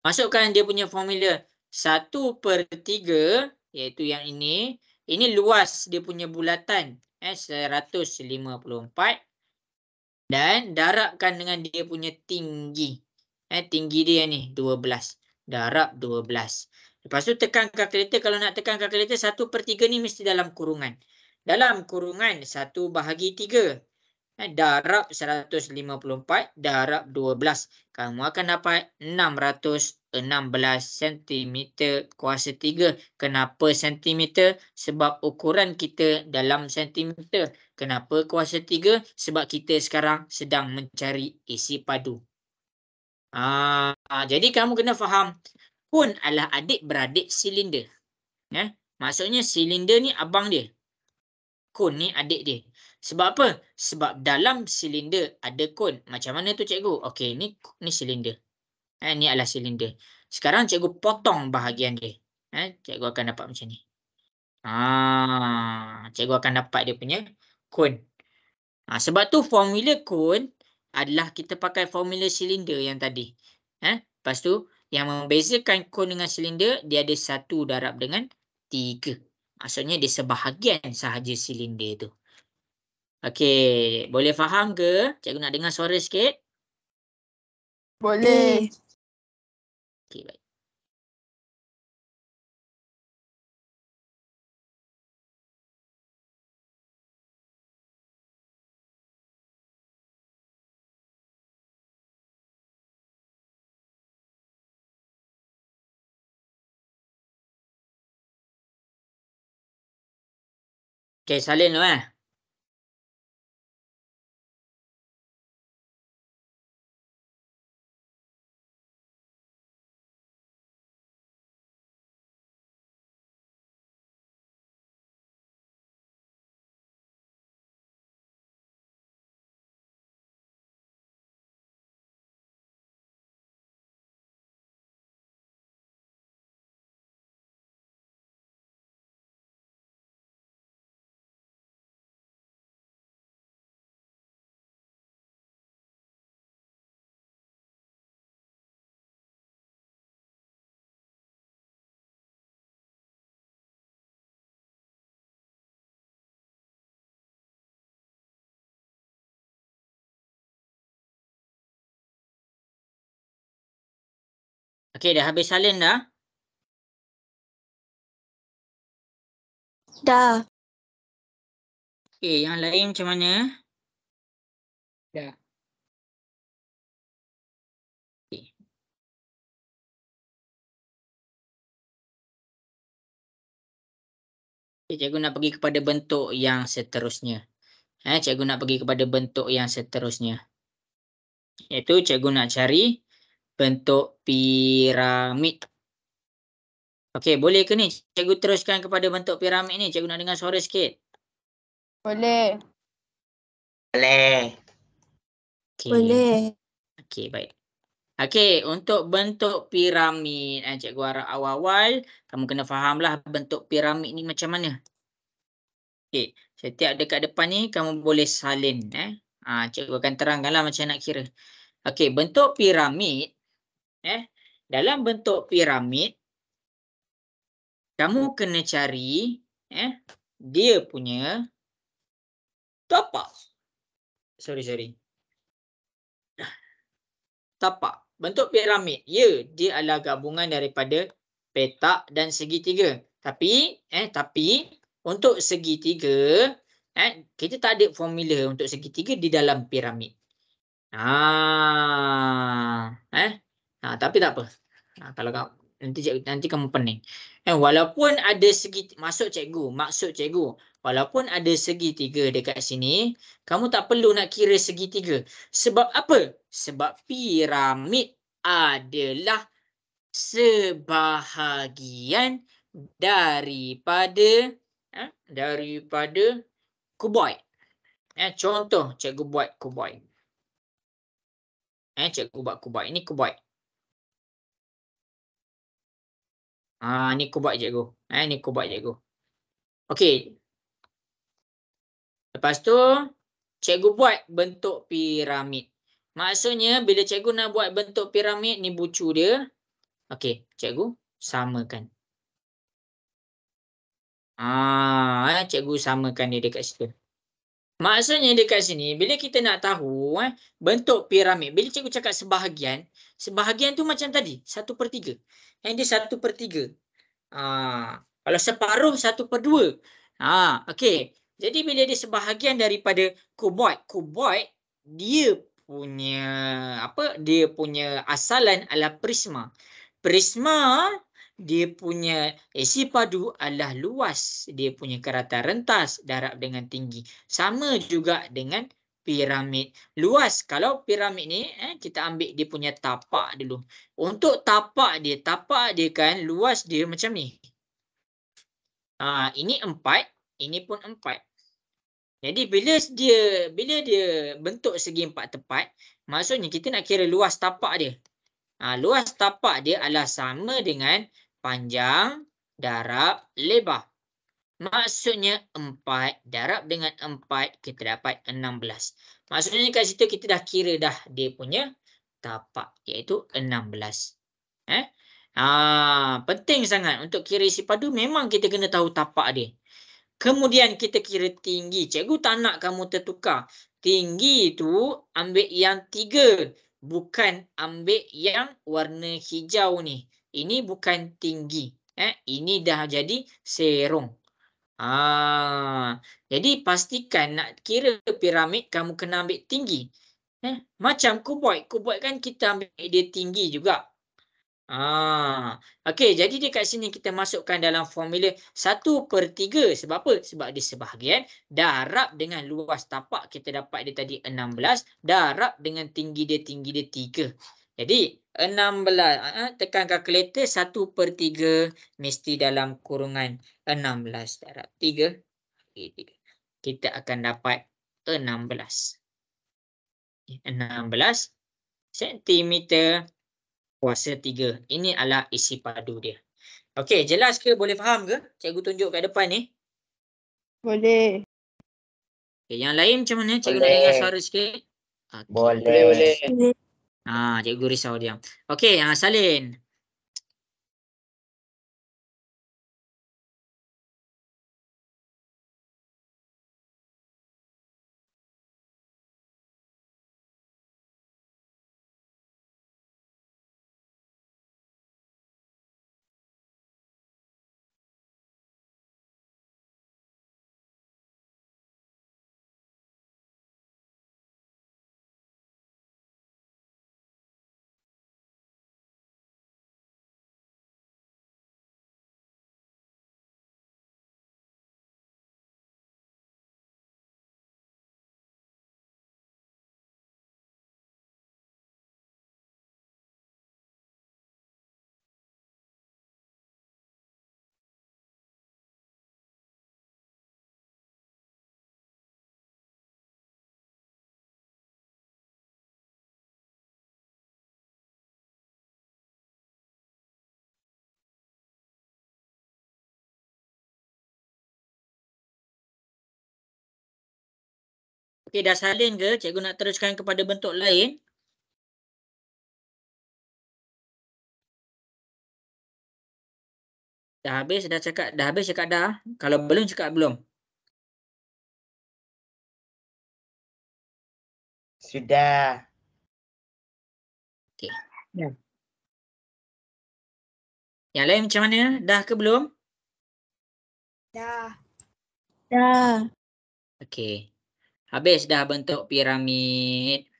Masukkan dia punya formula 1/3 iaitu yang ini. Ini luas dia punya bulatan 154 dan darabkan dengan dia punya tinggi. Tinggi dia ni 12. Darab 12. Lepas tu tekan kalkulator. Kalau nak tekan kalkulator 1/3 ni mesti dalam kurungan. Dalam kurungan 1/3. Darab 154 darab 12. Kamu akan dapat 616 cm kuasa 3. Kenapa cm? Sebab ukuran kita dalam cm. Kenapa kuasa 3? Sebab kita sekarang sedang mencari isi padu. Jadi kamu kena faham, kon adalah adik-beradik silinder. Maksudnya silinder ni abang dia. Kon ni adik dia. Sebab apa? Sebab dalam silinder ada kon. Macam mana tu cikgu? Okey, ni silinder. Ni adalah silinder. Sekarang cikgu potong bahagian dia. Cikgu akan dapat macam ni. Cikgu akan dapat dia punya kon. Sebab tu formula kon adalah kita pakai formula silinder yang tadi. Lepas tu yang membezakan kon dengan silinder, dia ada 1 darab dengan 3. Maksudnya dia sebahagian sahaja silinder tu. Okey, boleh faham ke? Cikgu nak dengar suara sikit. Boleh. Okey, baik. Okey, salin dulu Okey, dah habis salin dah? Dah. Okey, yang lain macam mana? Dah. Okey. Cikgu nak pergi kepada bentuk yang seterusnya. Cikgu nak pergi kepada bentuk yang seterusnya. Iaitu cikgu nak cari bentuk piramid. Okey, boleh ke ni? Cikgu teruskan kepada bentuk piramid ni. Cikgu nak dengar suara sikit. Boleh. Boleh. Okey. Boleh. Okey, baik. Okey, untuk bentuk piramid, cikgu harap awal-awal kamu kena fahamlah bentuk piramid ni macam mana. Okey, setiap dekat depan ni kamu boleh salin. Cikgu akan terangkanlah macam nak kira. Okey, bentuk piramid, dalam bentuk piramid, kamu kena cari dia punya tapak. Sorry. Tapak. Bentuk piramid. Ya, dia adalah gabungan daripada petak dan segitiga. Tapi untuk segitiga, kita tak ada formula untuk segitiga di dalam piramid. Tapi tak apa. Kalau nanti kamu pening. Walaupun ada maksud cikgu, walaupun ada segitiga dekat sini, kamu tak perlu nak kira segitiga. Sebab apa? Sebab piramid adalah sebahagian daripada kuboid. Contoh cikgu buat kuboid. Cikgu buat kuboid. Ini kuboid. Ni kuboid cikgu. Ni kuboid cikgu. Okey. Lepas tu cikgu buat bentuk piramid. Maksudnya bila cikgu nak buat bentuk piramid ni bucu dia. Okey, cikgu samakan. Cikgu samakan dia dekat situ. Maksudnya dekat sini bila kita nak tahu bentuk piramid, bila cikgu cakap sebahagian tu macam tadi 1/3. Dia 1/3. Kalau separuh 1/2. Okey. Jadi bila dia sebahagian daripada kuboid dia punya asalan adalah prisma. Prisma dia punya isi padu adalah luas, dia punya kerata rentas, darab dengan tinggi. Sama juga dengan piramid. Luas, kalau piramid ni kita ambil dia punya tapak dulu. Untuk tapak dia kan luas dia macam ni. Ini 4, ini pun 4. Jadi bila dia bentuk segi 4 tepat, maksudnya kita nak kira luas tapak dia. Luas tapak dia adalah sama dengan panjang darab lebar. Maksudnya 4 darab dengan 4 kita dapat 16. Maksudnya kat situ kita dah kira dah dia punya tapak iaitu 16. Penting sangat untuk kira isi padu memang kita kena tahu tapak dia. Kemudian kita kira tinggi. Cikgu tak nak kamu tertukar. Tinggi tu ambil yang 3. Bukan ambil yang warna hijau ni. Ini bukan tinggi. Ini dah jadi serong. Jadi pastikan nak kira piramid kamu kena ambil tinggi. Macam kuboid. Kuboid kan kita ambil dia tinggi juga. Okey, jadi dekat sini kita masukkan dalam formula 1/3. Sebab apa? Sebab dia sebahagian darab dengan luas tapak kita dapat dia tadi 16 darab dengan tinggi dia 3. Jadi 16 tekan kalkulator 1/3 mesti dalam kurungan 16 darab 3. Kita akan dapat 16 sentimeter kuasa 3. Ini adalah isi padu dia. Okey, jelas ke? Boleh faham ke? Cikgu tunjuk kat depan ni. Boleh. Okay, yang lain macam mana? Cikgu Boleh. nak dengar suara sikit. Okay. Boleh. Cikgu risau dia. Okey, salin. Okey, dah salin ke? Cikgu nak teruskan kepada bentuk lain. Dah habis, dah cakap, dah habis cakap dah. Kalau belum cakap belum. Sudah. Okey. Ya. Yang lain macam mana? Dah ke belum? Dah. Dah. Okey. Habis dah bentuk piramid.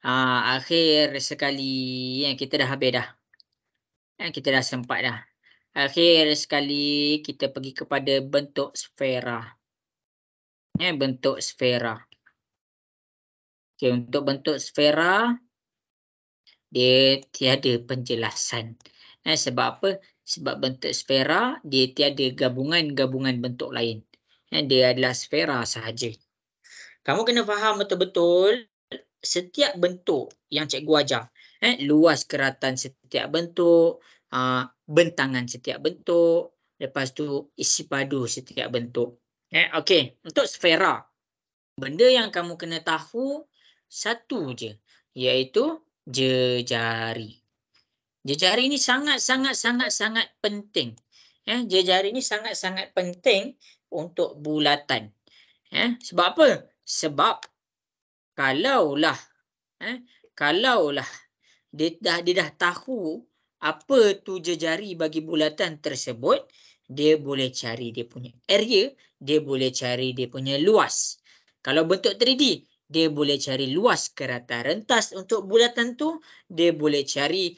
Akhir sekali kita dah habis dah. Kita dah sempat dah. Akhir sekali kita pergi kepada bentuk sfera. Bentuk sfera. Okey, untuk bentuk sfera dia tiada penjelasan. Sebab apa? Sebab bentuk sfera dia tiada gabungan-gabungan bentuk lain. Dia adalah sfera sahaja. Kamu kena faham betul-betul setiap bentuk yang cikgu ajar. Luas keratan setiap bentuk, bentangan setiap bentuk, lepas tu isi padu setiap bentuk. Okey, untuk sfera, benda yang kamu kena tahu satu je, iaitu jejari. Jejari ni sangat penting. Jejari ni sangat penting untuk bulatan. Sebab apa? Sebab kalaulah dia dah tahu apa tu jejari bagi bulatan tersebut, dia boleh cari dia punya area, dia boleh cari dia punya luas. Kalau bentuk 3D, dia boleh cari luas kerata rentas untuk bulatan tu, dia boleh cari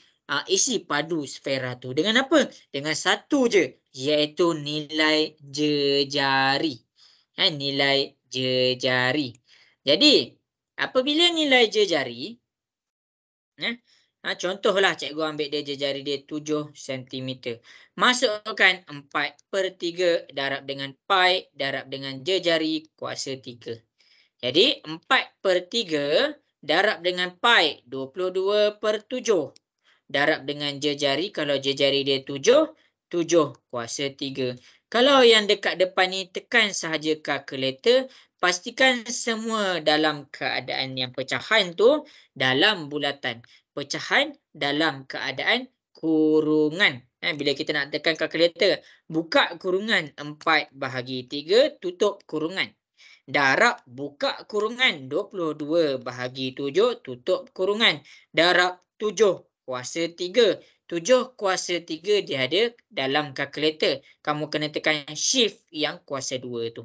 isi padu sfera tu. Dengan apa? Dengan satu je, iaitu nilai jejari. Nilai jejari. Jadi, apabila nilai jejari, contohlah cikgu ambil dia jejari dia 7 cm. Masukkan 4/3 darab dengan pi darab dengan jejari kuasa 3. Jadi 4/3 darab dengan pi 22/7 darab dengan jejari, kalau jejari dia 7 kuasa 3. Kalau yang dekat depan ni tekan sahaja kalkulator, pastikan semua dalam keadaan yang pecahan tu dalam bulatan. Pecahan dalam keadaan kurungan. Bila kita nak tekan kalkulator, buka kurungan 4/3, tutup kurungan. Darab, buka kurungan 22/7, tutup kurungan. Darab 7 kuasa 3. 7 kuasa 3 dia ada dalam kalkulator. Kamu kena tekan shift yang kuasa 2 tu.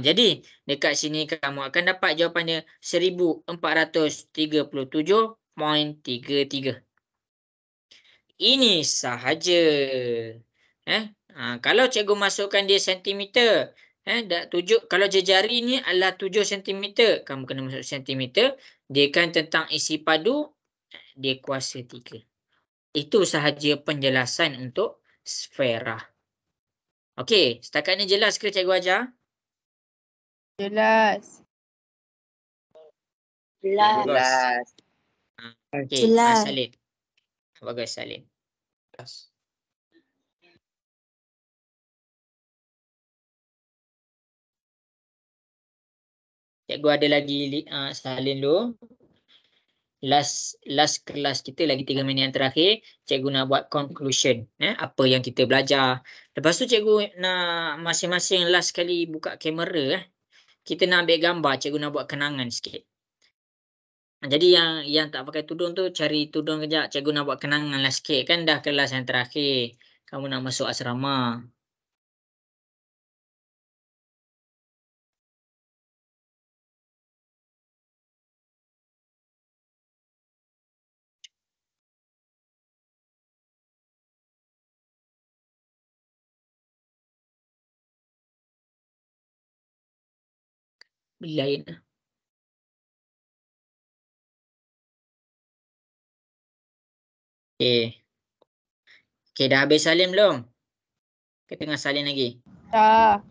Jadi dekat sini kamu akan dapat jawapannya 1437.33. Ini sahaja. Kalau cikgu masukkan dia sentimeter, kalau jejari ni adalah 7 cm, kamu kena masuk sentimeter. Dia kan tentang isi padu, dia kuasa 3. Itu sahaja penjelasan untuk sfera. Okey, setakat ni jelas ke cikgu ajar? Jelas. Jelas. Okey, Jelas. salin. Bagus, salin. Cikgu ada lagi salin dulu. Last kelas kita lagi 3 minit yang terakhir. Cikgu nak buat conclusion. Apa yang kita belajar. Lepas tu cikgu nak masing-masing last kali buka kamera. Kita nak ambil gambar. Cikgu nak buat kenangan sikit. Jadi yang tak pakai tudung tu cari tudung kejap. Cikgu nak buat kenangan lah sikit. Kan dah kelas yang terakhir. Kamu nak masuk asrama. Lain. Okey, dah habis salin belum? Kita tengah salin lagi. Dah.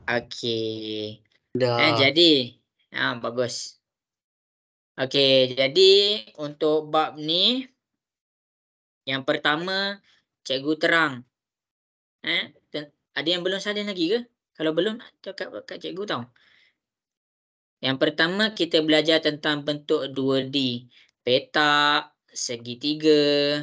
Okey. Dah. Jadi, bagus. Okey, jadi untuk bab ni, yang pertama, cikgu terang. Ada yang belum salin lagi ke? Kalau belum, kat cikgu tahu. Yang pertama kita belajar tentang bentuk 2D. Petak, segitiga,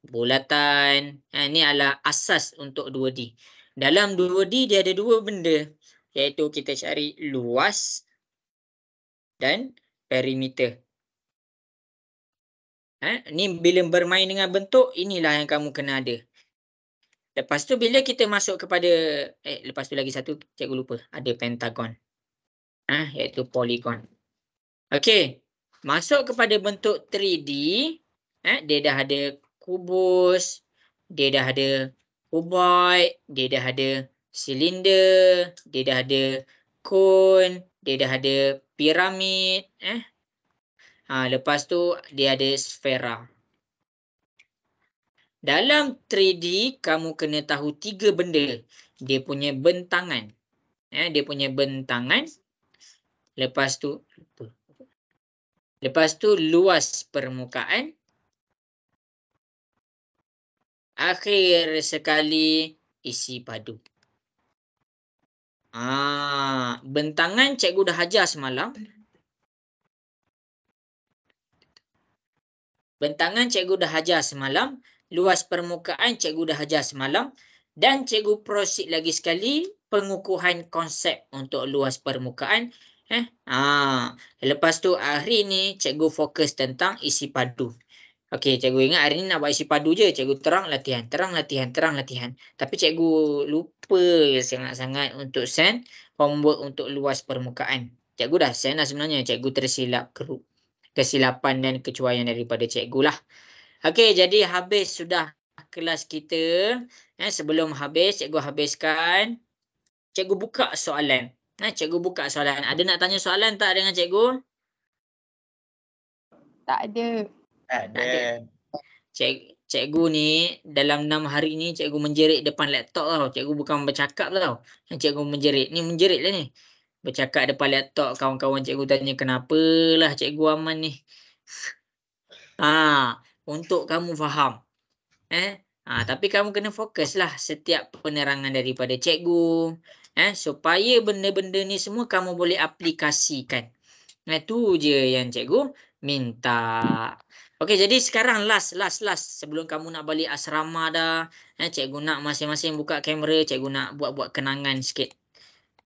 bulatan. Ini adalah asas untuk 2D. Dalam 2D dia ada dua benda. Iaitu kita cari luas dan perimeter. Ni bila bermain dengan bentuk, inilah yang kamu kena ada. Lepas tu bila kita masuk kepada, lepas tu lagi satu, cikgu lupa. Ada pentagon. Iaitu polygon. Okey. Masuk kepada bentuk 3D. Dia dah ada kubus. Dia dah ada kuboid. Dia dah ada silinder. Dia dah ada cone. Dia dah ada piramid. Lepas tu dia ada sfera. Dalam 3D kamu kena tahu 3 benda. Dia punya bentangan. Dia punya bentangan. Lepas tu luas permukaan. Akhir sekali isi padu. Bentangan cikgu dah ajar semalam. Luas permukaan cikgu dah ajar semalam. Dan cikgu proceed lagi sekali pengukuhan konsep untuk luas permukaan. Lepas tu hari ni cikgu fokus tentang isi padu. Okey, cikgu ingat hari ni nak buat isi padu je. Cikgu terang latihan. Tapi cikgu lupa sangat-sangat untuk send homework untuk luas permukaan. Cikgu dah send lah sebenarnya. Cikgu tersilap kesilapan dan kecuaian daripada cikgu lah. Okey, jadi habis sudah kelas kita. Sebelum habis, cikgu habiskan. Cikgu buka soalan. Ada nak tanya soalan tak dengan cikgu? Tak ada. Tak ada. Cikgu ni dalam 6 hari ni cikgu menjerit depan laptop tau. Cikgu bukan bercakap tau. Cikgu menjerit. Ni menjerit lah ni. Bercakap depan laptop. Kawan-kawan cikgu tanya kenapalah cikgu Aman ni. Untuk kamu faham. Tapi kamu kena fokus lah setiap penerangan daripada cikgu. Supaya benda-benda ni semua kamu boleh aplikasikan. Itu je yang cikgu minta. Okey, jadi sekarang last. Sebelum kamu nak balik asrama dah. Cikgu nak masing-masing buka kamera. Cikgu nak buat-buat kenangan sikit.